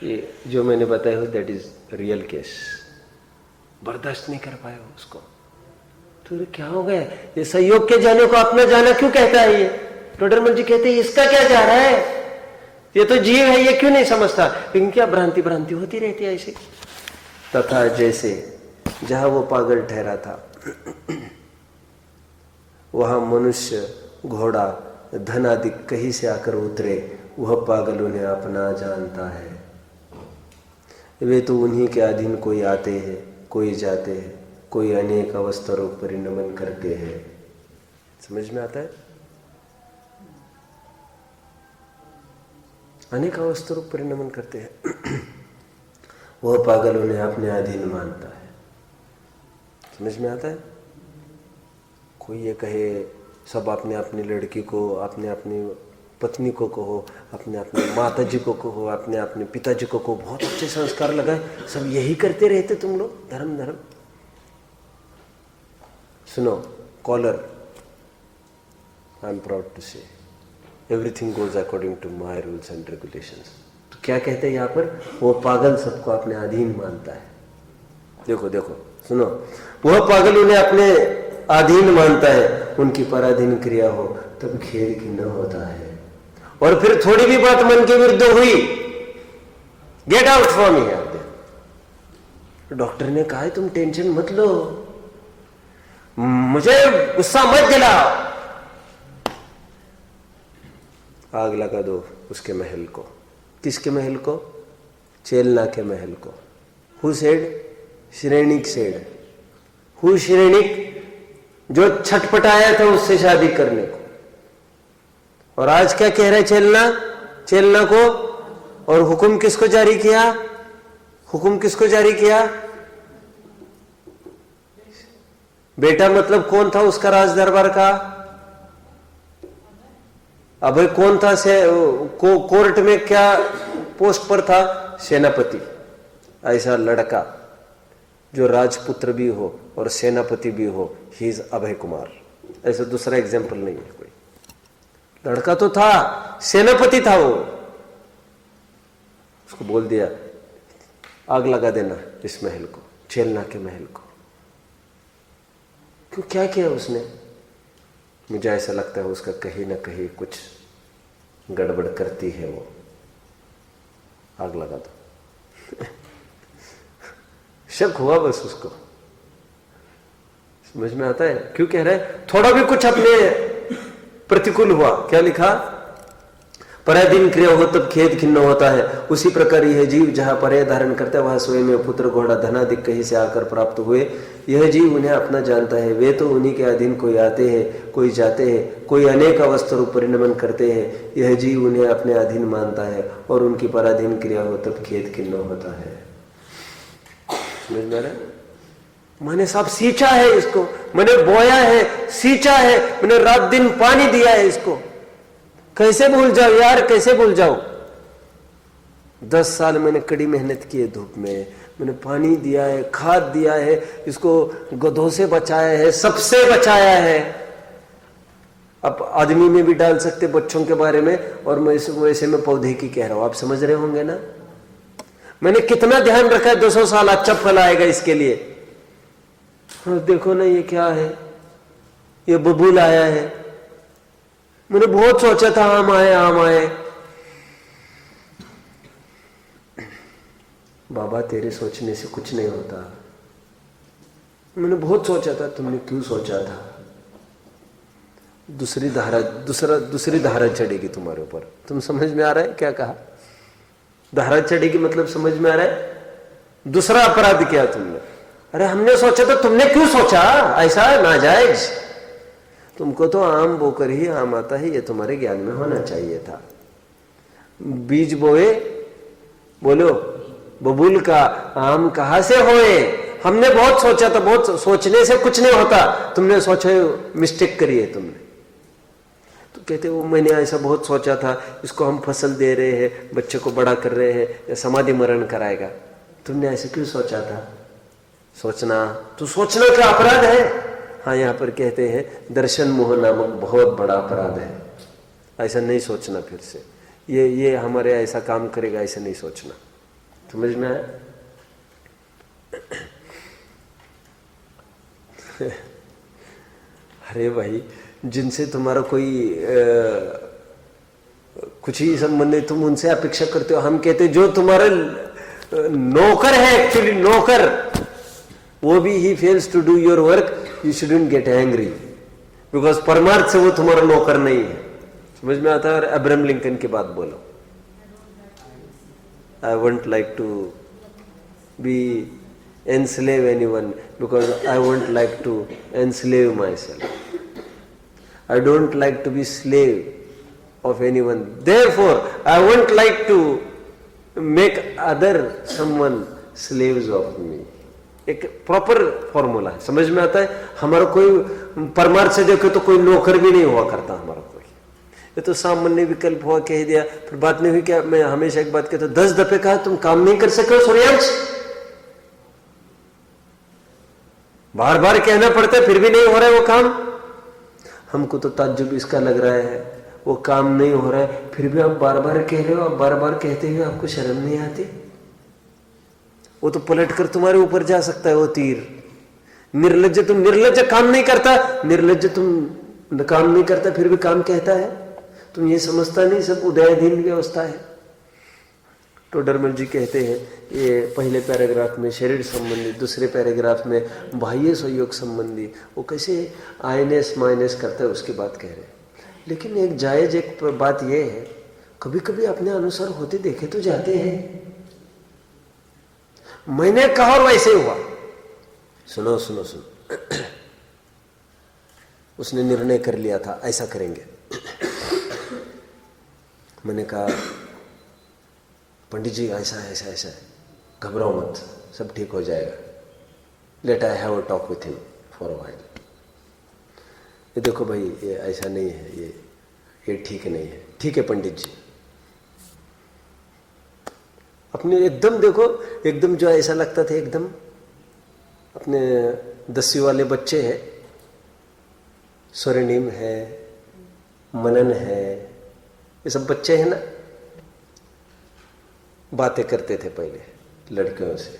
गए। ये जो मैंने बताया दैट इज रियल केस। बर्दाश्त नहीं कर पाया उसको। तो क्या हो गया? ये सहयोग के जाने को अपना जाना क्यों कहता है? ये टोडरमल जी कहते हैं इसका क्या जा रहा है, ये तो जीव है, ये क्यों नहीं समझता? लेकिन क्या भ्रांति होती रहती है ऐसे। तथा जैसे जहां वो पागल ठहरा था, वहां मनुष्य, घोड़ा, धन आदि कहीं से आकर उतरे, वह पागल उन्हें अपना जानता है। वे तो उन्हीं के अधीन कोई आते हैं, कोई जाते हैं, कोई अनेक अवस्थाओं परिणमन करते हैं। समझ में आता है? अनेक अवस्थाओं परिणमन करते हैं। वह पागल उन्हें अपने अधीन मानता है। समझ में आता है? कोई ये कहे सब अपने अपनी लड़की को, अपने अपनी पत्नी को कहो, अपने अपने माता जी को कहो, अपने अपने पिताजी को कहो, बहुत अच्छे संस्कार लगाए, सब यही करते रहते तुम लोग, धर्म धर्म। सुनो caller, I am proud to say everything goes according to my rules and regulations. तो क्या कहते हैं यहाँ पर? वो पागल सबको अपने अधीन मानता है। देखो देखो सुनो, वह पागल उन्हें अपने अधीन मानता है, उनकी पराधीन क्रिया हो तब खेद खिन्न होता है। और फिर थोड़ी भी बात मन के विरुद्ध हुई, get out from here. Doctor ने कहा है तुम टेंशन मत लो, मुझे गुस्सा मत दिलाओ, आग लगा दो उसके महल को। किसके महल को? चेलना के महल को। Who said? Shrenik said. Who Shrenik? जो छटपटाया था उससे शादी करने को। और आज क्या कह रहे चेलना? चेलना को। और हुक्म किसको जारी किया? हुक्म किसको जारी किया? बेटा मतलब कौन था उसका राज दरबार का? अभय कौन था? कोर्ट में क्या पोस्ट पर था? सेनापति। ऐसा लड़का जो राजपुत्र भी हो और सेनापति भी हो, ही इज अभय कुमार। ऐसा दूसरा एग्जाम्पल नहीं है कोई। लड़का तो था, सेनापति था वो। उसको बोल दिया आग लगा देना इस महल को, चेलना के महल को। क्यों? क्या किया उसने? मुझे ऐसा लगता है उसका कहीं ना कहीं कुछ गड़बड़ करती है वो, आग लगा दो। शक हुआ बस उसको। समझ में आता है क्यों कह रहे हैं? थोड़ा भी कुछ अपने प्रतिकूल हुआ, क्या लिखा? पराधीन क्रिया हो तब खेद खिन्न होता है। उसी प्रकार यह जीव जहां पर्याय धारण करता है वहां स्वयं पुत्र घोड़ा धनादिक कहीं से आकर प्राप्त हुए, यह जीव उन्हें अपना जानता है। वे तो उन्हीं के अधीन कोई आते हैं, कोई जाते हैं, कोई अनेक अवस्था परिणमन करते हैं। यह जीव उन्हें अपने अधीन मानता है और उनकी पराधीन क्रिया हो तब खेद खिन्न होता है। समझ में आ रहा है? मैंने सब सींचा है इसको, मैंने बोया है, सींचा है, मैंने रात दिन पानी दिया है इसको, कैसे भूल जाओ यार, कैसे भूल जाओ? 10 साल मैंने कड़ी मेहनत की है धूप में, मैंने पानी दिया है, खाद दिया है, इसको गधों से बचाया है, सबसे बचाया है। अब आदमी में भी डाल सकते बच्चों के बारे में, और मैं वैसे में पौधे की कह रहा हूं, आप समझ रहे होंगे ना? मैंने कितना ध्यान रखा है, 200 साल अच्छा फल आएगा इसके लिए। और देखो ना ये क्या है, ये बबूल आया है। मैंने बहुत सोचा था आम आए, आम आए। बाबा तेरे सोचने से कुछ नहीं होता। मैंने बहुत सोचा था, तुमने क्यों सोचा था? दूसरी धारा चढ़ेगी तुम्हारे ऊपर। तुम समझ में आ रहा है क्या कहा? धारा चढ़ेगी मतलब समझ में आ रहा है? दूसरा अपराध किया तुमने। अरे हमने सोचा था, तुमने क्यों सोचा? ऐसा नाजायज। तुमको तो आम बोकर ही आम आता है, ये तुम्हारे ज्ञान में होना चाहिए था। बीज बोए, बोलो बबूल का आम कहां से होए? हमने बहुत सोचा था, बहुत सोचने से कुछ नहीं होता। तुमने सोचा, मिस्टेक करी है तुमने। तो कहते वो मैंने ऐसा बहुत सोचा था, इसको हम फसल दे रहे हैं, बच्चे को बड़ा कर रहे हैं, या समाधि मरण कराएगा। तुमने ऐसे क्यों सोचा था? सोचना तो सोचना क्या अपराध है? हाँ, यहाँ पर कहते हैं दर्शन मोह नामक बहुत बड़ा अपराध है। ऐसा नहीं सोचना फिर से, ये हमारे ऐसा काम करेगा, ऐसा नहीं सोचना। समझ में आया? अरे भाई, जिनसे तुम्हारा कोई कुछ ही संबंध है, तुम उनसे अपेक्षा करते हो। हम कहते जो तुम्हारा नौकर है, एक्चुअली नौकर, वो भी he fails to do your work, you shouldn't get angry, because परमार्थ से वो तुम्हारा नौकर नहीं है। समझ में आता है? और अब्राहम लिंकन की बात बोलो, I won't like to be enslave anyone because I won't like to enslave myself. I don't like to be slave of anyone. Therefore, I won't like to make other someone slaves of me. एक proper formula है, समझ में आता है? हमारा कोई परमार्थ से देखो तो कोई नौकर भी नहीं हुआ करता हमारा कोई, ये तो सामान्य विकल्प हुआ, कह दिया, फिर बात नहीं हुई। क्या मैं हमेशा एक बात कहता हूं, 10 दफे कहा तुम काम नहीं कर सके हो सूर्यांश, बार बार कहना पड़ता है फिर भी नहीं हो रहा है वो काम। हमको तो ताज्जुब इसका लग रहा है, वो काम नहीं हो रहा है फिर भी आप बार बार कह रहे हो, आप बार बार कहते हुए आपको शर्म नहीं आती? वो तो पलट कर तुम्हारे ऊपर जा सकता है वो तीर। निर्लज्ज, तुम निर्लज्ज, काम नहीं करता, निर्लज्ज तुम काम नहीं करता फिर भी काम कहता है। तुम ये समझता नहीं सब उदयाधीन व्यवस्था है। टोडरमल जी कहते हैं, ये पहले पैराग्राफ में शरीर संबंधी, दूसरे पैराग्राफ में बाह्य सहयोग संबंधी, वो कैसे आईनेस माइनस करता है उसकी बात कह रहे हैं। लेकिन एक जायज एक बात ये है, कभी कभी अपने अनुसार होते देखे तो जाते हैं। मैंने कहा और वैसे हुआ। सुनो सुनो सुनो, उसने निर्णय कर लिया था ऐसा करेंगे। मैंने कहा पंडित जी ऐसा ऐसा ऐसा है, घबराओ मत, सब ठीक हो जाएगा, let I have a talk with him for a while. ये देखो भाई, ये ऐसा नहीं है, ये ठीक नहीं है। ठीक है पंडित जी, अपने एकदम देखो, एकदम जो ऐसा लगता था, एकदम अपने 10वीं वाले बच्चे हैं, स्वर्णिम है, मनन है, ये सब बच्चे हैं ना, बातें करते थे पहले लड़कियों से।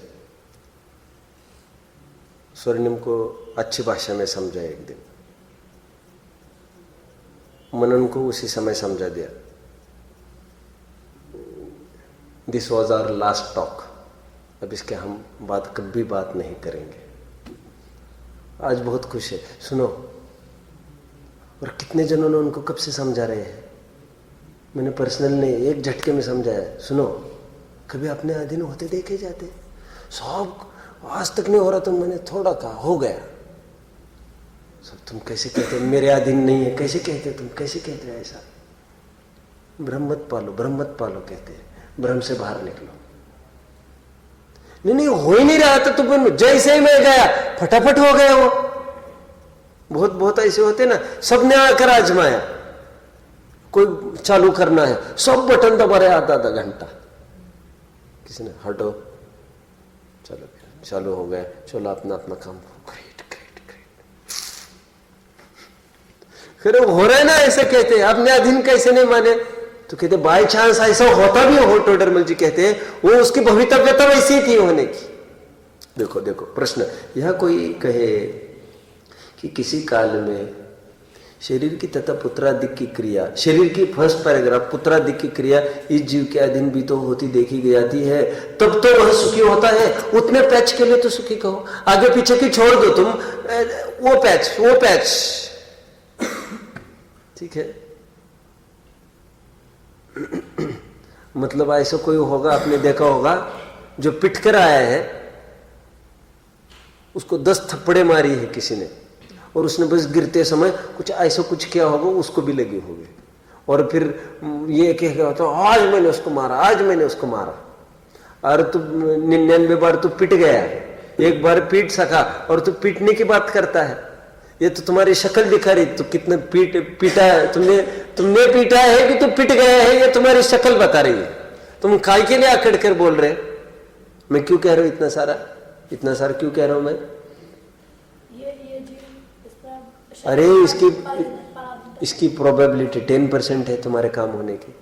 स्वर्णिम को अच्छी भाषा में समझा एक दिन, मनन को उसी समय समझा दिया। This was our last talk, अब इसके हम कभी बात नहीं करेंगे। आज बहुत खुश है, सुनो। और कितने जनों ने उनको कब से समझा रहे हैं, मैंने पर्सनल नहीं, एक झटके में समझाया। सुनो, कभी अपने अधीन होते देखे जाते, सब आज तक नहीं हो रहा तो मैंने थोड़ा कहा, हो गया। सब तुम कैसे कहते हो मेरे अधीन नहीं है, कैसे कहते हो तुम, कैसे कहते हो ऐसा? ब्रह्म मत पालो, ब्रह्म मत पालो कहते हैं, ब्रह्म से बाहर निकलो। नहीं हो ही नहीं रहा था तो तुम जैसे ही मैं गया फटाफट हो गया वो। बहुत बहुत ऐसे होते ना, सबने आकर आजमाया, कोई चालू करना है, सब बटन दबा रहे आधा आधा घंटा, किसी ने हटो, चलो चालू हो गया, चलो अपना अपना काम। ग्रेट ग्रेट ग्रेट, फिर हो रहा है ना, ऐसे कहते हैं। अपने अधीन कैसे नहीं माने तो कहते बाय चांस ऐसा होता भी हो, टोडरमल जी कहते हैं, वो उसकी भवितव्यता वैसी थी होने की। देखो देखो प्रश्न, यह कोई कहे कि किसी काल में शरीर की तथा पुत्रादि की क्रिया, शरीर की फर्स्ट पैराग्राफ, पुत्रादि की क्रिया इस जीव के अधीन भी तो होती देखी जाती है, तब तो वह सुखी होता है। उतने पैच के लिए तो सुखी कहो, आगे पीछे की छोड़ दो तुम, वो पैच ठीक है। मतलब ऐसा कोई होगा, आपने देखा होगा, जो पिट कर आया है उसको 10 थप्पड़े मारी है किसी ने, और उसने बस गिरते समय कुछ ऐसा कुछ किया होगा, उसको भी लगी होगी, और फिर ये कहेगा तो आज मैंने उसको मारा, आज मैंने उसको मारा। और तू 99 बार तू पिट गया, एक बार पीट सका और तू पीटने की बात करता है। ये तो तुम्हारी शक्ल दिखा रही, तू कितने पीटा है, तुमने पीटा है कि तू पिट गया है, ये तुम्हारी शक्ल बता रही है। तुम काय के लिए आकड़ कर बोल रहे? मैं क्यों कह रहा हूं इतना सारा क्यों कह रहा हूं मैं? अरे इसकी प्रोबेबिलिटी 10% है तुम्हारे काम होने की,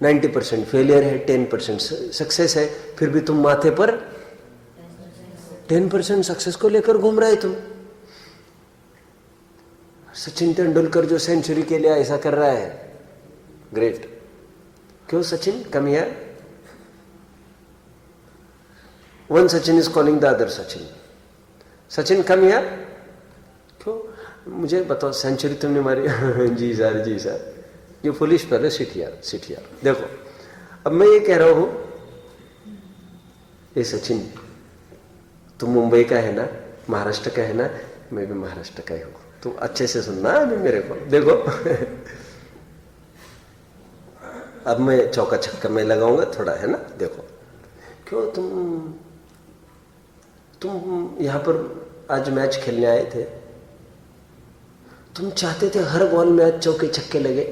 90% फेलियर है, 10% सक्सेस है। फिर भी तुम माथे पर 10% सक्सेस को लेकर घूम रहे तुम। सचिन तेंदुलकर जो सेंचुरी के लिए ऐसा कर रहा है, ग्रेट। क्यों Sachin come here? One Sachin is calling the other Sachin, Sachin come here. क्यों? मुझे बताओ, सेंचुरी तुमने मारी? जी सर ये फुलिश पर है, सिटियार। देखो अब मैं ये कह रहा हूं, ये सचिन तुम मुंबई का है ना, महाराष्ट्र का है ना, मैं भी महाराष्ट्र का ही हूं, तुम अच्छे से सुनना अभी मेरे को। देखो अब मैं चौका छक्का में लगाऊंगा थोड़ा, है ना। देखो क्यों तुम यहां पर आज मैच खेलने आए थे, तुम चाहते थे हर बॉल में आज चौके छक्के लगे।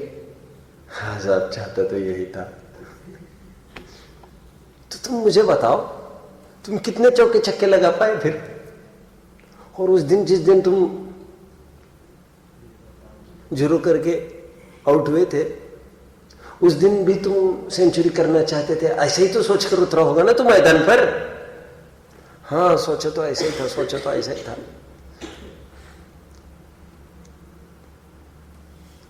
हाँ साहब, चाहता तो यही था। तो तुम मुझे बताओ तुम कितने चौके छक्के लगा पाए फिर? और उस दिन जिस दिन तुम 0 करके आउट हुए थे, उस दिन भी तुम सेंचुरी करना चाहते थे। ऐसे ही तो सोच कर उतरा होगा ना तुम मैदान पर। हाँ सोचा तो ऐसा ही था, सोचा तो ऐसा ही था।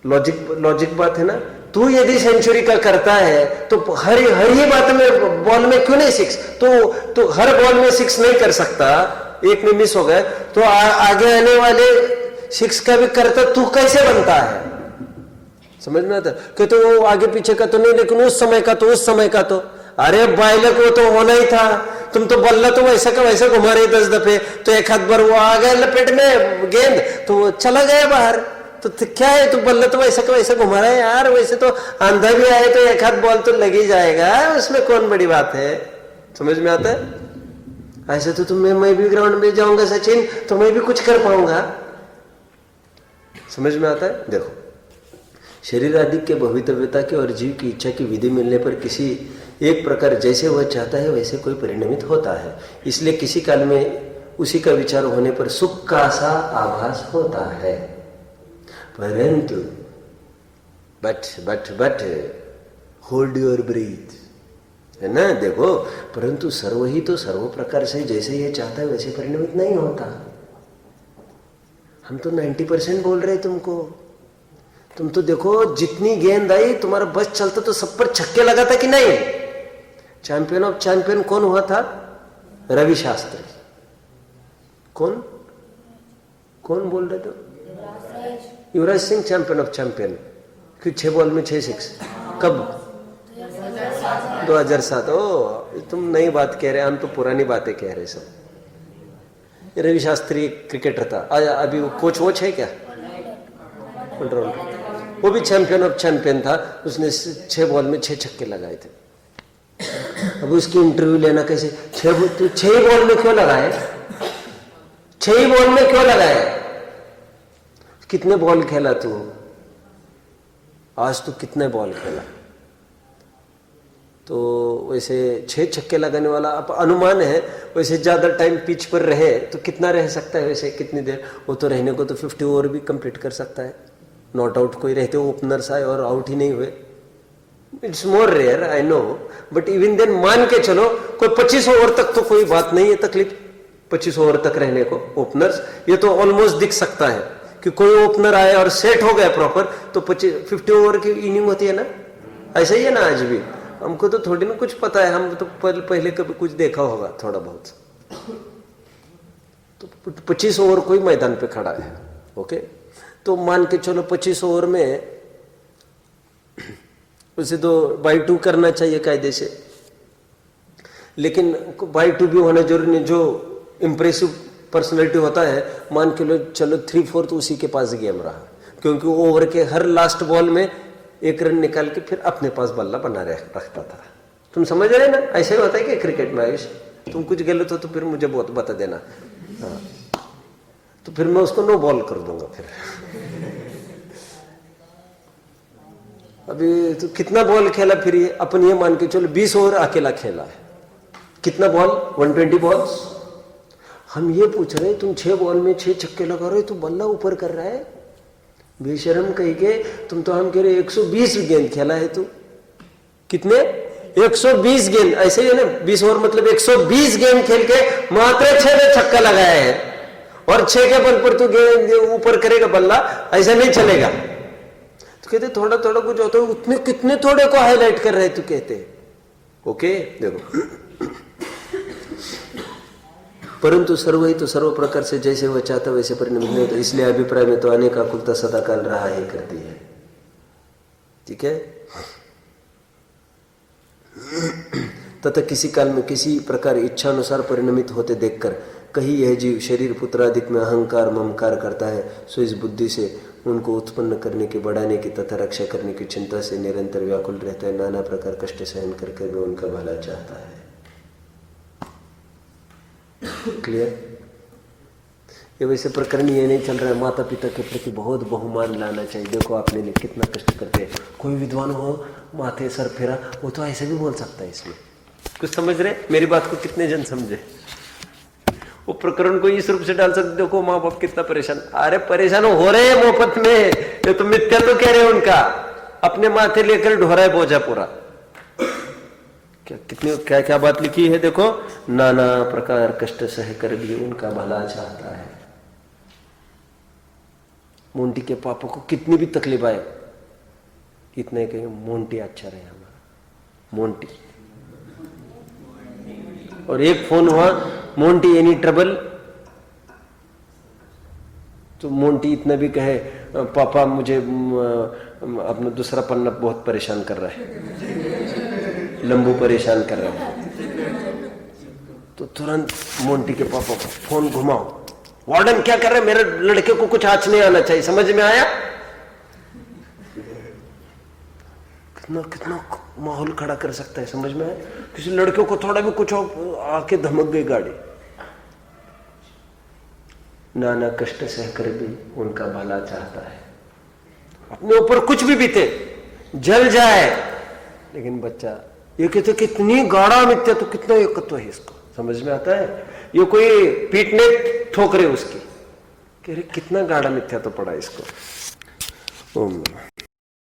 लॉजिक बात है ना। तू यदि सेंचुरी का करता है तो हर ही बात में बॉल में क्यों नहीं 6? तो हर बॉल में 6 नहीं कर सकता, एक में मिस हो गए तो आगे आने वाले 6 का भी करता तू कैसे बनता है? समझ में आता कि तो वो आगे पीछे का तो नहीं, लेकिन उस समय का तो अरे बाइलक वो तो होना ही था। तुम तो बल्ला तो वैसा का वैसा घुमा रहे 10 दफे, तो एक हाथ बार वो आ गया लपेट में गेंद तो वो चला गया बाहर। तो क्या है, तो बल्ला तो वैसा का वैसा घुमा रहा है यार, वैसे तो आंधा भी आए तो एक हाथ बॉल तो लग ही जाएगा, उसमें कौन बड़ी बात है? समझ में आता है? ऐसे तो मैं भी ग्राउंड में जाऊंगा सचिन तो मैं भी कुछ कर पाऊंगा। समझ में आता है? देखो शरीर आदि के भवितव्यता के और जीव की इच्छा की विधि मिलने पर किसी एक प्रकार जैसे वह चाहता है वैसे कोई परिणमित होता है। इसलिए किसी काल में उसी का विचार होने पर सुख का सा आभास होता है, परंतु बट होल्ड योर ब्रीथ, है ना। देखो परंतु सर्व ही तो सर्व प्रकार से जैसे ये चाहता है वैसे परिणमित नहीं होता। हम तो 90% बोल रहे तुमको। तुम तो देखो जितनी गेंद आई तुम्हारा बस चलता तो सब पर छक्के लगाता कि नहीं? चैंपियन ऑफ चैंपियन कौन हुआ था? रवि शास्त्री। कौन बोल रहे थे? Yuvraj Singh champion of champion. कि 6 बॉल में 6 6। कब? 2007। ओ तुम नई बात कह रहे, हम तो पुरानी बातें कह रहे सब। रवि शास्त्री क्रिकेटर था, अभी वो कोच है क्या? वो भी चैंपियन ऑफ चैंपियन था। उसने 6 बॉल में 6 छक्के लगाए थे। अब उसकी इंटरव्यू लेना कैसे? 6 ही बॉल में क्यों लगाए? 6 ही बॉल में क्यों लगाए? कितने बॉल खेला तू? आज तू कितने बॉल खेला? तो वैसे 6 छक्के लगाने वाला अब अनुमान है, वैसे ज्यादा टाइम पिच पर रहे तो कितना रह सकता है? वैसे कितनी देर? वो तो रहने को तो 50 ओवर भी कंप्लीट कर सकता है। नॉट आउट कोई रहते हो, ओपनर्स आए और आउट ही नहीं हुए। It's more rare I know, but even then मान के चलो कोई 25 ओवर तक तो कोई बात नहीं है तकलीफ। 25 ओवर तक रहने को ओपनर्स, ये तो ऑलमोस्ट दिख सकता है कि कोई ओपनर आए और सेट हो गया प्रॉपर तो 50 ओवर की इनिंग होती है ना। ऐसा ही है ना आज भी। हमको तो थोड़ी ना कुछ पता है, हम तो पहले कभी कुछ देखा होगा थोड़ा बहुत। तो 25 ओवर कोई मैदान पे खड़ा है, ओके। तो मान के चलो 25 ओवर में उसे तो बाई 2 करना चाहिए कायदे से, लेकिन बाई 2 भी होना जरूरी नहीं। जो इंप्रेसिव पर्सनैलिटी होता है, मान के चलो 3/4 तो उसी के पास गेम रहा, क्योंकि वो ओवर के हर लास्ट बॉल में 1 रन निकाल के फिर अपने पास बल्ला बना रखता था। तुम समझ रहे ना? ऐसा ही होता है कि क्रिकेट में आयुष तुम कुछ गलत हो तो फिर मुझे बहुत बता देना। हाँ तो फिर मैं उसको नो बॉल कर दूंगा। फिर अभी तो कितना बॉल खेला फिर ये अपन ये मान के चलो 20 ओवर अकेला खेला है। कितना बॉल? 120 बॉल्स। हम ये पूछ रहे तुम 6 बॉल में 6 छक्के लगा रहे हो, तू बल्ला ऊपर कर रहा है बेशरम कहीं के। तुम तो हम कह रहे 120 गेंद खेला है तू। कितने? 120 गेंद। ऐसे ही है ना, 20 ओवर मतलब 120 गेंद खेल के मात्र 6 में छक्का लगाया है, और 6 के बल पर तू गेंद ऊपर करेगा बल्ला, ऐसा नहीं चलेगा। तो कहते थोड़ा थोड़ा कुछ होता है, उतने कितने थोड़े को हाईलाइट कर रहे तू कहते। ओके देखो परंतु सर्व ही तो सर्व प्रकार से जैसे वह चाहता वैसे परिणमित नहीं होता। इसलिए अभिप्राय में तो अनेक आकुलता सदा काल रहा ही करती है। ठीक है। तथा किसी काल में किसी प्रकार इच्छानुसार परिणमित होते देखकर कहीं यह जीव शरीर पुत्रादिक में अहंकार ममकार करता है, सो इस बुद्धि से उनको उत्पन्न करने की, बढ़ाने की तथा रक्षा करने की चिंता से निरंतर व्याकुल रहता है। नाना प्रकार कष्ट सहन करके भी उनका भला चाहता है। क्लियर? ये वैसे प्रकरण ये नहीं चल रहा है, माता पिता के प्रति बहुत बहुमान लाना चाहिए। देखो आपने लिए कितना कष्ट करते हैं। कोई विद्वान हो माथे सर फेरा, वो तो ऐसे भी बोल सकता है। इसमें कुछ समझ रहे मेरी बात को? कितने जन समझे? वो प्रकरण को इस रूप से डाल सकते, देखो माँ बाप कितना परेशान। अरे परेशान हो रहे हैं मोहब्बत में, ये तो मिथ्या तो कह रहे हैं उनका, अपने माथे लेकर ढोरा है बोझा पूरा। क्या कितनी क्या क्या बात लिखी है देखो, नाना प्रकार कष्ट सह कर भी उनका भला चाहता है। मोंटी के पापा को कितनी भी तकलीफ आए, इतने कहेंगे मोंटी अच्छा रहे हमारा, मोंटी। और एक फोन हुआ, मोंटी एनी ट्रबल, तो मोंटी इतना भी कहे पापा मुझे अपना दूसरा पन्ना बहुत परेशान कर रहा है, लंबू परेशान कर रहा है, तो तुरंत मोंटी के पापा को फोन घुमाओ, वार्डन क्या कर रहे हैं, मेरे लड़के को कुछ आज नहीं आना चाहिए। समझ में आया? कितना कितना माहौल खड़ा कर सकता है, समझ में आया? किसी लड़के को थोड़ा भी कुछ आके धमक गई गाड़ी। नाना कष्ट सहकर भी उनका भला चाहता है। अपने ऊपर कुछ भी बीते, जल जाए, लेकिन बच्चा ये कहते कितनी गाढ़ा मिथ्या, तो कितना एकत्व है इसको, समझ में आता है? ये कोई पीटने ठोकरे उसकी, कह रहे कितना गाढ़ा मिथ्या तो पड़ा इसको। ओम नमः।